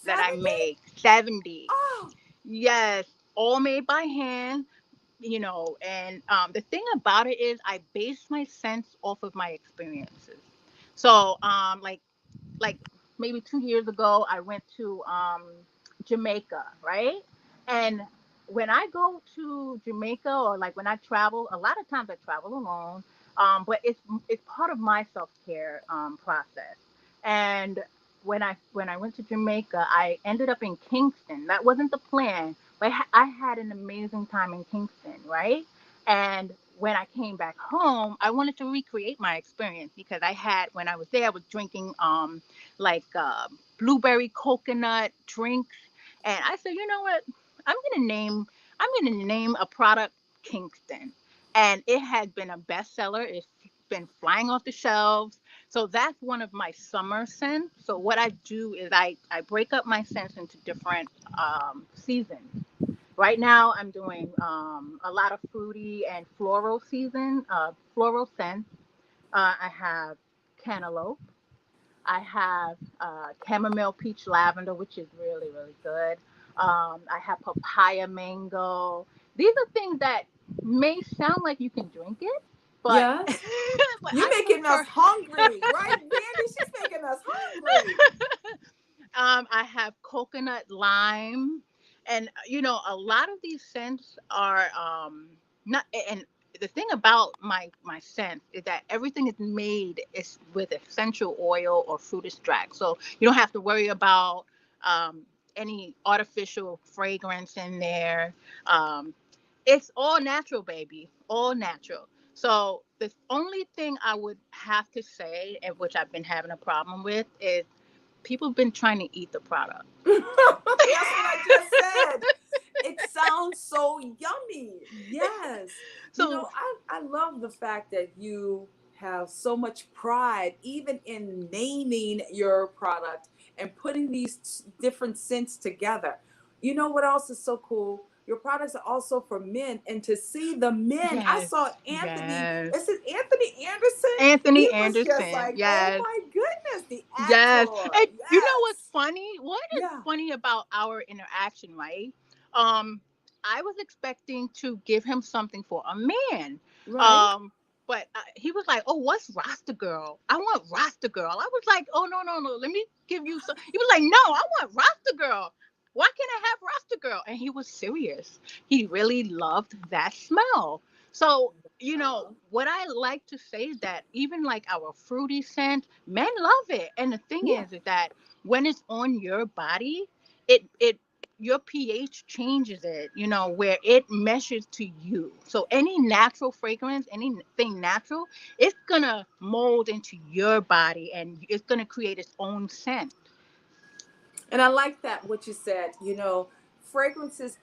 that I 70? make. 70. Oh, Yes, all made by hand. And the thing about it is I base my sense off of my experiences. So like maybe 2 years ago I went to Jamaica, right? And when I go to Jamaica, or like when I travel, a lot of times I travel alone, but it's part of my self-care process. And when I went to Jamaica, I ended up in Kingston. That wasn't the plan, but I had an amazing time in Kingston, right? And when I came back home, I wanted to recreate my experience because when I was there, I was drinking like blueberry coconut drinks, and I said, you know what, I'm gonna name I'm gonna name a product Kingston, and it has been a bestseller. It's been flying off the shelves. So that's one of my summer scents. So what I do is I break up my scents into different seasons. Right now, I'm doing a lot of fruity and floral scents. I have cantaloupe. I have chamomile peach lavender, which is really, really good. I have papaya mango. These are things that may sound like you can drink it, but yes. but You're I making us prefer. hungry, right, Mandy? She's making us hungry. I have coconut lime, and a lot of these scents are not. And the thing about my scent is that everything is made is with essential oil or fruit extract, so you don't have to worry about um, any artificial fragrance in there. Um, it's all natural, baby, all natural. So the only thing I would have to say, and which I've been having a problem with, is people have been trying to eat the product. That's what I just said. It sounds so yummy. Yes. So I love the fact that you have so much pride, even in naming your product and putting these different scents together. You know what else is so cool? Your products are also for men, and to see the men, I yes, saw Anthony. yes, Is it Anthony Anderson? Anthony He was just Anderson, like, oh yes, my goodness, the yes. actor. And you know what's Yes. funny? What is Yeah. funny about our interaction, right? Um, I was expecting to give him something for a man. Right. Um, but he was like, "Oh, what's Rasta Girl? I want Rasta Girl." I was like, "Oh no, no, no! Let me give you some." He was like, "No, I want Rasta Girl." why can't I have Rasta Girl? And he was serious. He really loved that smell. So, what I like to say is that even like our fruity scent, men love it. And the thing Yeah. is that when it's on your body, it your pH changes it, where it meshes to you. So any natural fragrance, anything natural, it's gonna mold into your body and it's gonna create its own scent. And I like that what you said. Fragrances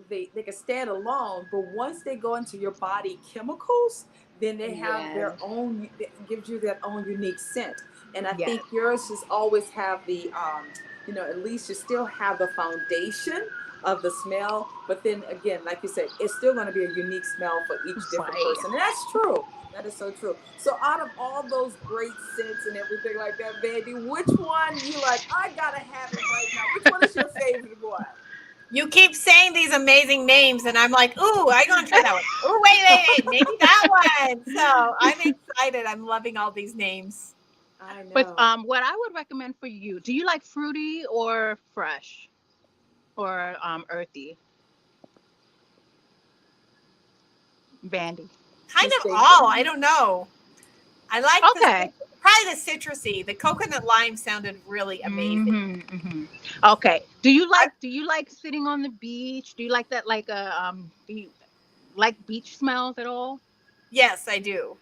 they can stand alone, but once they go into your body chemicals, then they have their Yes. own. It gives you their own unique scent. And I Yes. think yours just always have the, at least you still have the foundation of the smell, but then again, like you said, it's still going to be a unique smell for each different Right. person, and that's true. That is so true. So out of all those great scents and everything like that, Vandy, which one you like? I gotta have it right now. Which one is your favorite one? You keep saying these amazing names, and I'm like, ooh, I'm gonna try that one. Ooh, wait, maybe that one. So I'm excited. I'm loving all these names. I But know. what I would recommend for you, do you like fruity or fresh or earthy, Vandy? Kind She's of thinking. all. I don't know. I like Okay. probably the citrusy. The coconut lime sounded really amazing. Okay. Do you I, like sitting on the beach? Do you like that do you like beach smells at all? yes, I do.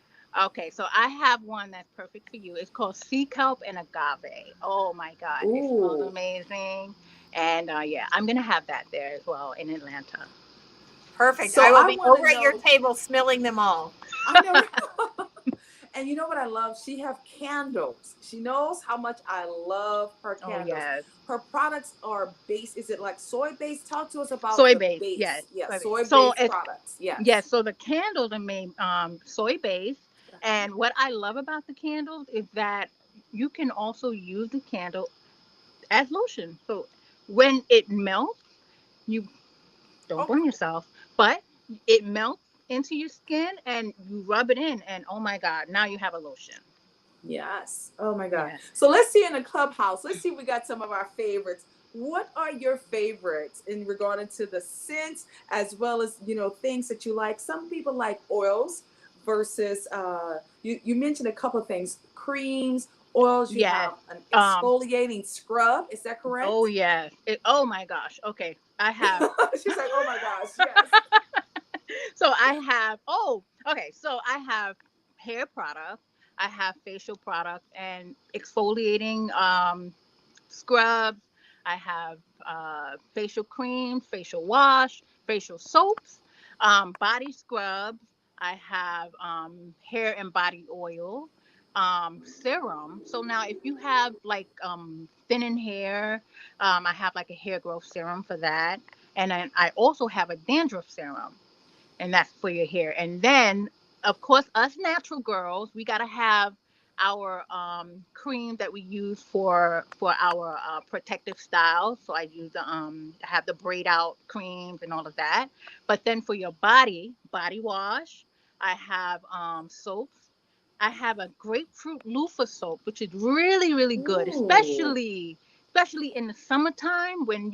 Okay, so I have one that's perfect for you. It's called sea kelp and agave. Oh my God, it smells Ooh. amazing. And yeah, I'm gonna have that there as well in Atlanta. Perfect. So I will I be want to over at your know. table smelling them all. I know. And you know what I love? She have candles. She knows how much I love her Oh candles. yes, Her products are base. Is it like soy based? Talk to us about soy the based. base. Yes, Yeah, soy soy based. So based it's products. Yes. yes. So the candles are made soy based, and what I love about the candles is that you can also use the candle as lotion. So when it melts, you don't Oh, burn yourself, but it melts into your skin and you rub it in, and oh my God, now you have a lotion. yes. Oh my God. Yes. So let's see in the clubhouse. Let's see if we got some of our favorites. What are your favorites in regarding to the scents as well as things that you like? Some people like oils versus you mentioned a couple of things. Creams, oils, you Yes. have an Um. exfoliating scrub. Is that Oh correct? yes. Oh my gosh. Okay. I have. She's like, oh my gosh, yes. So I have. Oh. Okay. So I have hair products. I have facial products and exfoliating scrubs. I have facial cream, facial wash, facial soaps, body scrubs. I have hair and body oil, serum. So now, if you have like thinning hair, I have like a hair growth serum for that. And then I also have a dandruff serum, and that's for your hair. And then, of course, us natural girls, we gotta have our cream that we use for our protective styles. So I have the braid out creams and all of that. But then for your body wash, I have soaps. I have a grapefruit loofah soap, which is really really good, Ooh, especially in the summertime when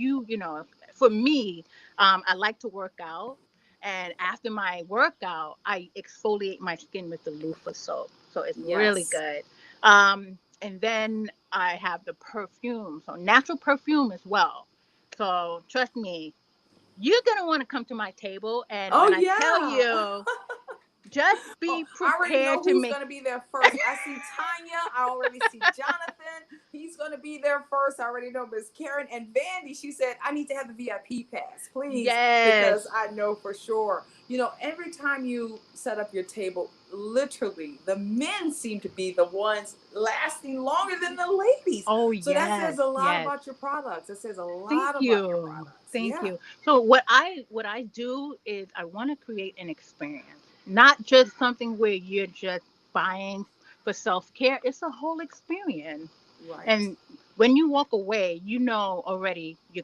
for me, I like to work out, and after my workout, I exfoliate my skin with the loofah soap. So it's really yes. good. And then I have the perfume, so natural perfume as well. So trust me, you're gonna want to come to my table, and Oh when I tell yeah. you, just Oh, be I already prepared know to who's make. going to be there first. I see Tanya. I already see Jonathan. He's going to be there first. I already know Miss Karen and Vandy. She said, I need to have the VIP pass, please, because Yes. I know for sure. Every time you set up your table, literally, the men seem to be the ones lasting longer than the ladies. Oh So that says yes, a lot yes. about your products. It says a Thank lot about your you. products. Thank Yeah. you. So what I do is I want to create an experience, not just something where you're just buying for self-care. It's a whole experience. Right. And when you walk away, you know already you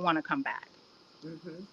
want to come back. Mm-hmm.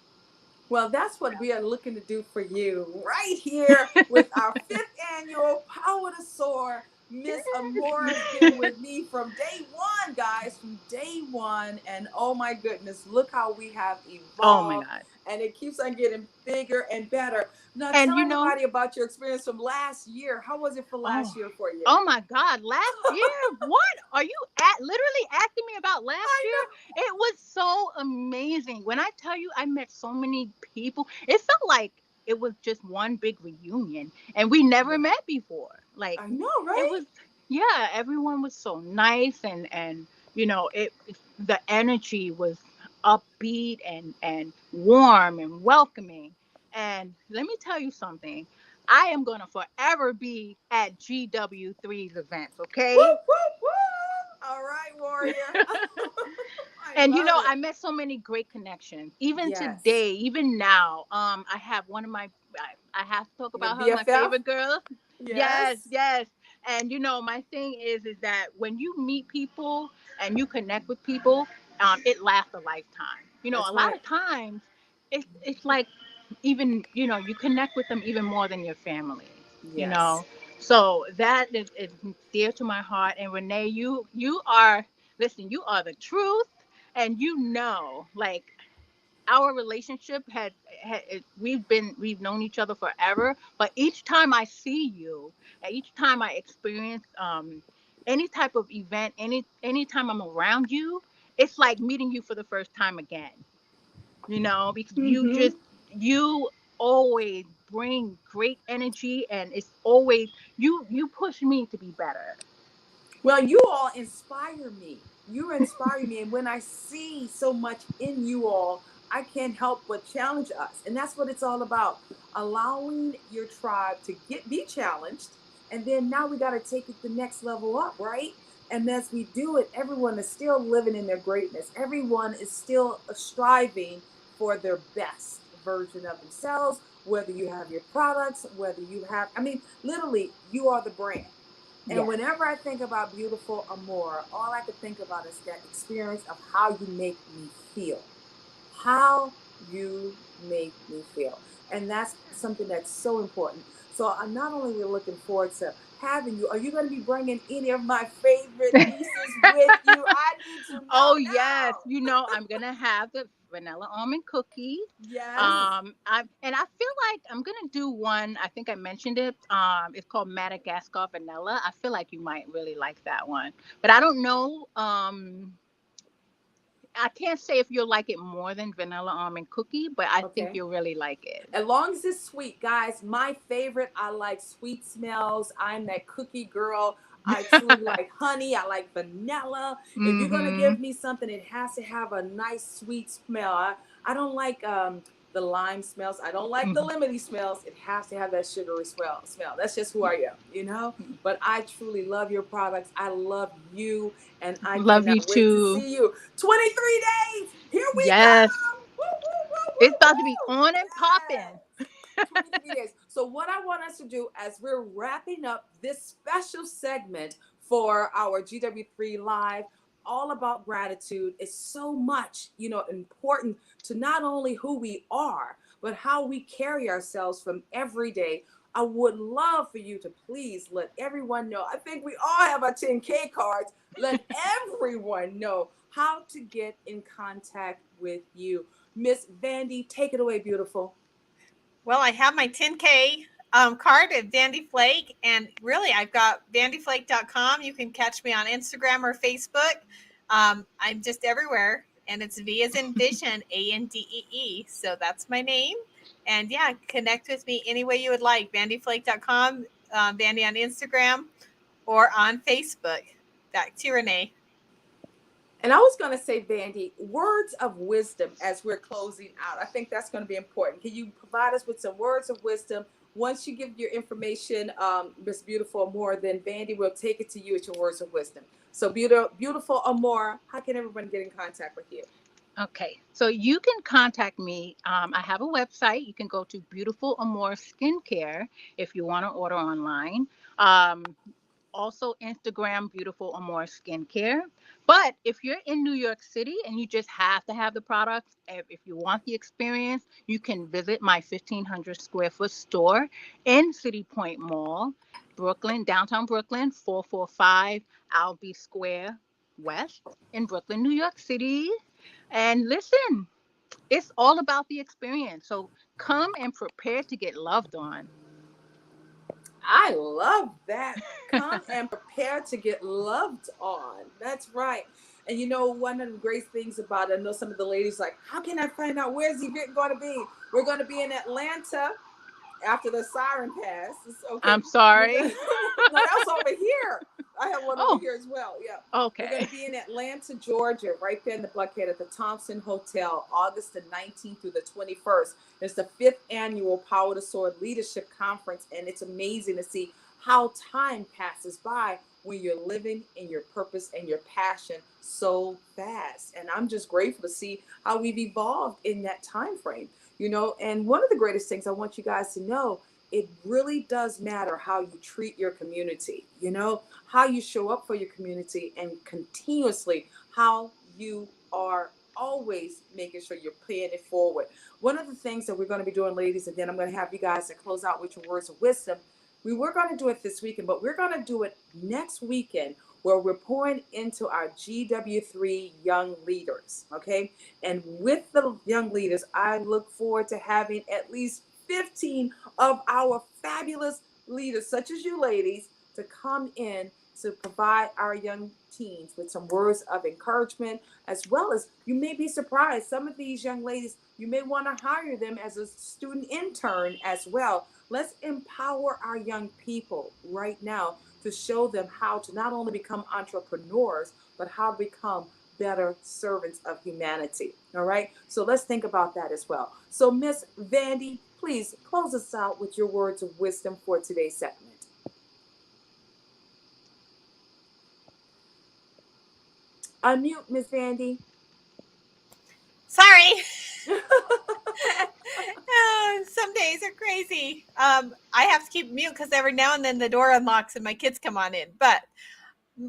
Well, that's what we are looking to do for you right here with our fifth annual Power to Soar. Miss Amora has been with me from day one, guys, from day one, and oh my goodness, look how we have Oh my evolved, God. and it keeps on getting bigger and better. Now, And tell you know, everybody about your experience from last year. How was it for oh, last year for you? oh my God, last year, what are you literally asking me about last I year? It was so amazing. When I tell you I met so many people, it felt like it was just one big reunion and we know. never Yeah, met before. Like I know, it right? was, yeah, everyone was so nice and the energy was upbeat and warm and welcoming. And let me tell you something. I am going to forever be at GW3's events, Woo, okay? woo, woo! All right, warrior. I And love I it. met so many great connections. Even Yes. today, even now, I have one of my I have to talk Your about her, my BFF? favorite girl. Yes, Yes. yes. And my thing is that when you meet people and you connect with people, it lasts a lifetime. A That's lot right. of times it's like even you connect with them even more than your family. You Yes. know, so that is dear to my heart. And Renee, you are listen, you are the truth, and like our relationship we've known each other forever, but each time I see you and each time I experience any type of event, anytime I'm around you, it's like meeting you for the first time again, because Mm-hmm. you always bring great energy, and it's always you push me to be better. Well, you all inspire me. You inspire me. And when I see so much in you all, I can't help but challenge us. And that's what it's all about. Allowing your tribe to be challenged. And then now we got to take it the next level up, right? And as we do it, everyone is still living in their greatness. Everyone is still striving for their best version of themselves, whether you have your products, whether you have, I mean, literally, you are the brand. And Yes. whenever I think about beautiful Amor, all I could think about is that experience of how you make me feel. How you make me feel. And that's something that's so important. So I'm not only really looking forward to having you, are you going to be bringing any of my favorite nieces with you? I need to know Oh yes, now. I'm gonna have the vanilla almond cookie. Yes. I feel like I'm gonna do one. I think I mentioned it. It's called Madagascar vanilla. I feel like you might really like that one, but I don't know. I can't say if you'll like it more than vanilla almond cookie, but I think Okay. you'll really like it. As long as it's sweet, guys. My favorite, I like sweet smells. I'm that cookie girl. I truly like honey. I like vanilla. If you're gonna Mm-hmm. give me something, it has to have a nice sweet smell. I don't like the lime smells. I don't like the Mm-hmm. lemony smells. It has to have that sugary smell. That's just who I am. But I truly love your products. I love you, and I Love you cannot wait to too. see you. 23 days. Here we Yes, come. Woo, woo, woo, it's woo, about to be woo. on and popping. Yes. 23 days. So, what I want us to do as we're wrapping up this special segment for our GW3 Live, all about gratitude, is so much, important to not only who we are, but how we carry ourselves from every day. I would love for you to please let everyone know. I think we all have our 10K cards. Let everyone know how to get in contact with you. Miss Vandy, take it away, beautiful. Well, I have my 10K card at Vandy Flake, and really, I've got vandyflake.com. You can catch me on Instagram or Facebook. I'm just everywhere, and it's V as in vision, ANDEE. So that's my name. And yeah, connect with me any way you would like. Vandyflake.com, Vandy on Instagram, or on Facebook. Back to you, Renee. And I was going to say, Vandy, words of wisdom as we're closing out. I think that's going to be important. Can you provide us with some words of wisdom? Once you give your information, Miss Beautiful Amor, then Vandy will take it to you at your words of wisdom. So, beautiful Amor, how can everyone get in contact with you? Okay, so you can contact me. I have a website. You can go to Beautiful Amore Skincare if you want to order online. Um, Also, Instagram, Beautiful Amore Skincare. But if you're in New York City and you just have to have the products, if you want the experience, you can visit my 1,500 square foot store in City Point Mall, Brooklyn, downtown Brooklyn, 445 Albee Square. West in Brooklyn, New York City. And listen, it's all about the experience. So come and prepare to get loved on. I love that. Come and prepare to get loved on. That's right. And you know, one of the great things about it, I know some of the ladies like, how can I find out where's the event going to be? We're going to be in Atlanta after the siren pass. It's okay. I'm sorry. No, that's over here. I have one over Oh, here as well. Yeah. We're going okay. to be in Atlanta, Georgia, right there in the Buckhead at the Thompson Hotel, August the 19th through the 21st. It's the 5th annual Power to Soar Leadership Conference, and it's amazing to see how time passes by when you're living in your purpose and your passion so fast. And I'm just grateful to see how we've evolved in that time frame. You know, and one of the greatest things I want you guys to know, it really does matter how you treat your community, you know, how you show up for your community, and continuously how you are always making sure you're paying it forward. One of the things that we're going to be doing, ladies, and then I'm going to have you guys to close out with your words of wisdom. We were going to do it this weekend, but we're going to do it next weekend, where we're pouring into our GW3 young leaders. Okay. And with the young leaders, I look forward to having at least 15 of our fabulous leaders, such as you ladies, to come in to provide our young teens with some words of encouragement, as well as you may be surprised. Some of these young ladies, you may want to hire them as a student intern as well. Let's empower our young people right now to show them how to not only become entrepreneurs, but how to become better servants of humanity. All right. So let's think about that as well. So, Miss Vandy, please close us out with your words of wisdom for today's segment. Unmute, Miss Vandy. Sorry. Oh, some days are crazy. I have to keep mute because every now and then the door unlocks and my kids come on in. But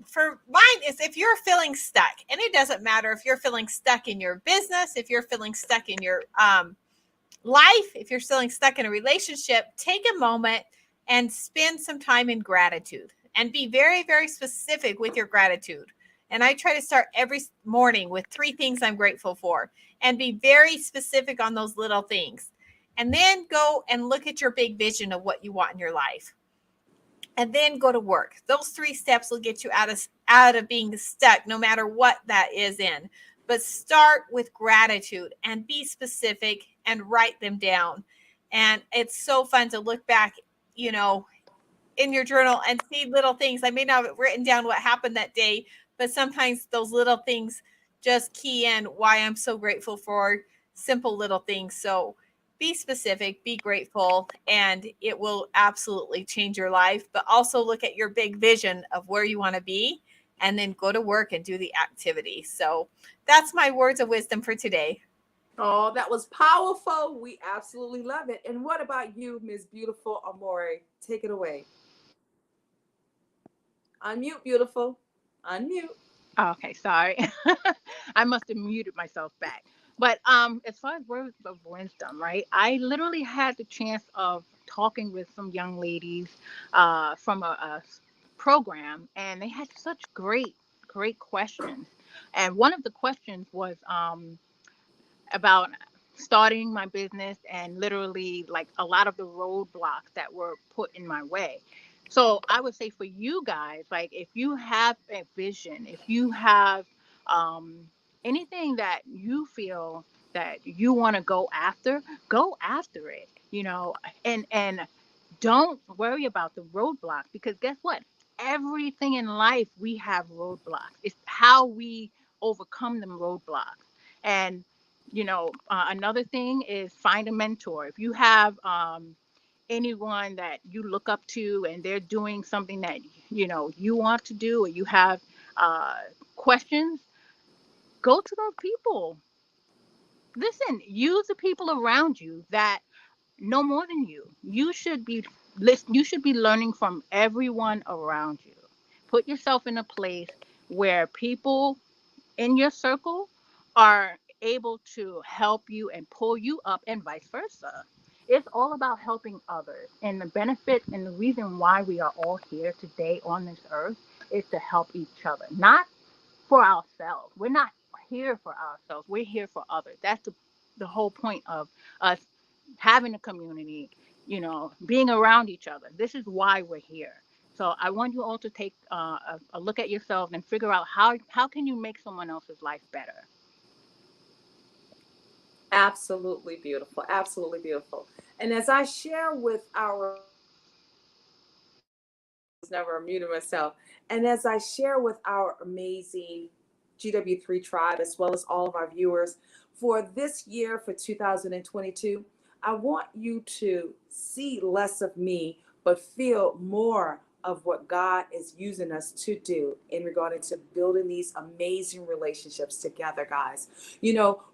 for mine is, if you're feeling stuck, and it doesn't matter if you're feeling stuck in your business, if you're feeling stuck in your life, if you're feeling stuck in a relationship, take a moment and spend some time in gratitude, and be very, very specific with your gratitude. And I try to start every morning with 3 things I'm grateful for, and be very specific on those little things. And then go and look at your big vision of what you want in your life. And then go to work. Those 3 steps will get you out of being stuck, no matter what that is in. But start with gratitude and be specific and write them down. And it's so fun to look back, you know, in your journal and see little things. I may not have written down what happened that day, but sometimes those little things just key in why I'm so grateful for simple little things. So be specific, be grateful, and it will absolutely change your life. But also look at your big vision of where you want to be, and then go to work and do the activity. So that's my words of wisdom for today. Oh, that was powerful. We absolutely love it. And what about you, Miss Beautiful Amore? Take it away. Unmute, beautiful. Unmute. Okay, sorry. I must have muted myself back. But as far as words of wisdom, right? I literally had the chance of talking with some young ladies from a program, and they had such great questions. And one of the questions was about starting my business, and literally like a lot of the roadblocks that were put in my way. So I would say for you guys, like if you have a vision, if you have um, anything that you feel that you want to go after it, you know, and don't worry about the roadblocks, because guess what? Everything in life we have roadblocks. It's how we overcome them roadblocks. And another thing is find a mentor. If you have anyone that you look up to and they're doing something that you want to do, or you have uh, questions, go to those people. Listen, use the people around you that know more than you. You should be learning from everyone around you. Put yourself in a place where people in your circle are able to help you and pull you up, and vice versa. It's all about helping others. And the benefit and the reason why we are all here today on this earth is to help each other. Not for ourselves. We're not here for ourselves. We're here for others. That's the whole point of us having a community, being around each other. This is why we're here. So I want you all to take a look at yourself and figure out how can you make someone else's life better. Absolutely beautiful. Absolutely beautiful. And as I share with our never muted myself. And as I share with our amazing GW3 tribe, as well as all of our viewers, for this year, for 2022, I want you to see less of me, but feel more of what God is using us to do in regard to building these amazing relationships together, guys.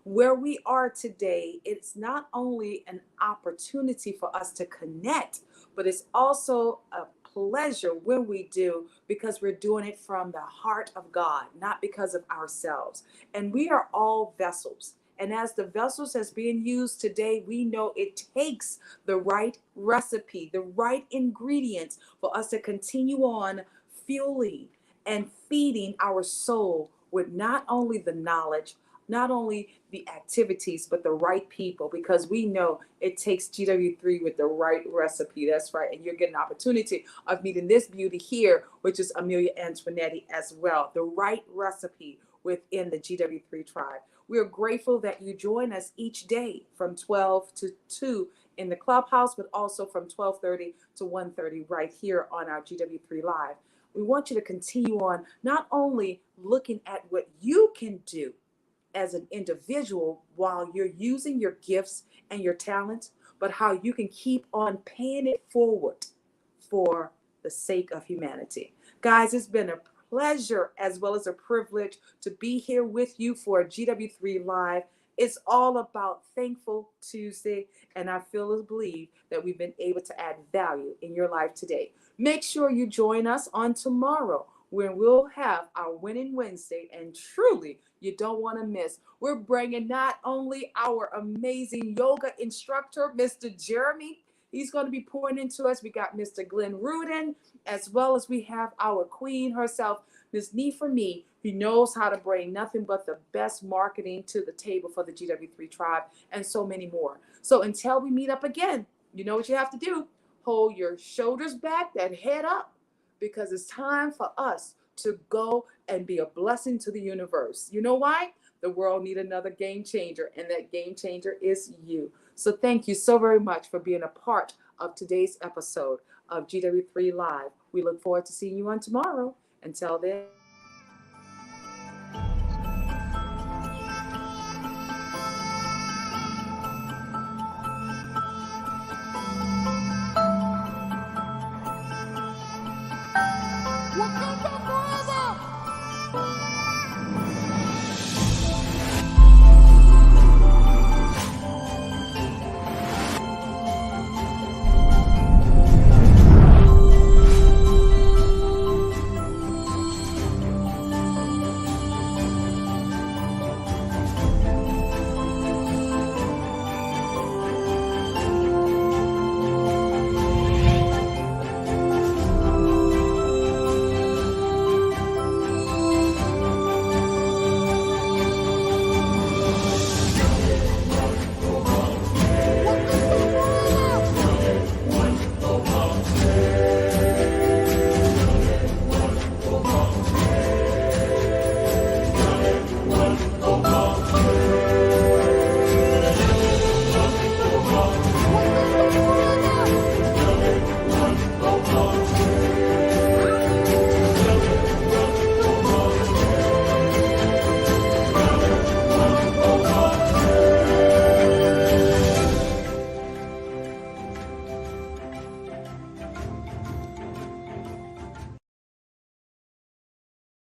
Where we are today, it's not only an opportunity for us to connect, but it's also a pleasure when we do, because we're doing it from the heart of God, not because of ourselves. And we are all vessels. And as the vessels that's being used today, we know it takes the right recipe, the right ingredients for us to continue on fueling and feeding our soul with not only the knowledge, not only the activities, but the right people, because we know it takes GW3 with the right recipe. That's right. And you're getting an opportunity of meeting this beauty here, which is Amelia Antoinetti as well. The right recipe within the GW3 tribe. We're grateful that you join us each day from 12 to 2 in the clubhouse, but also from 12:30 to 1:30 right here on our GW3 Live. We want you to continue on not only looking at what you can do as an individual while you're using your gifts and your talents, but how you can keep on paying it forward for the sake of humanity. Guys, it's been a pleasure as well as a privilege to be here with you for GW3 Live. It's all about Thankful Tuesday, and I feel and believe that we've been able to add value in your life today. Make sure you join us on tomorrow, when we'll have our Winning Wednesday, and truly, you don't want to miss. We're bringing not only our amazing yoga instructor, Mr. Jeremy. He's going to be pouring into us. We got Mr. Glenn Rudin, as well as we have our queen herself, Ms. Nifa Me, who knows how to bring nothing but the best marketing to the table for the GW3 tribe, and so many more. So until we meet up again, you know what you have to do. Hold your shoulders back, that head up, because it's time for us to go and be a blessing to the universe. You know why? The world needs another game changer, and that game changer is you. So thank you so very much for being a part of today's episode of GW3 Live. We look forward to seeing you on tomorrow. Until then. Wakanda forever!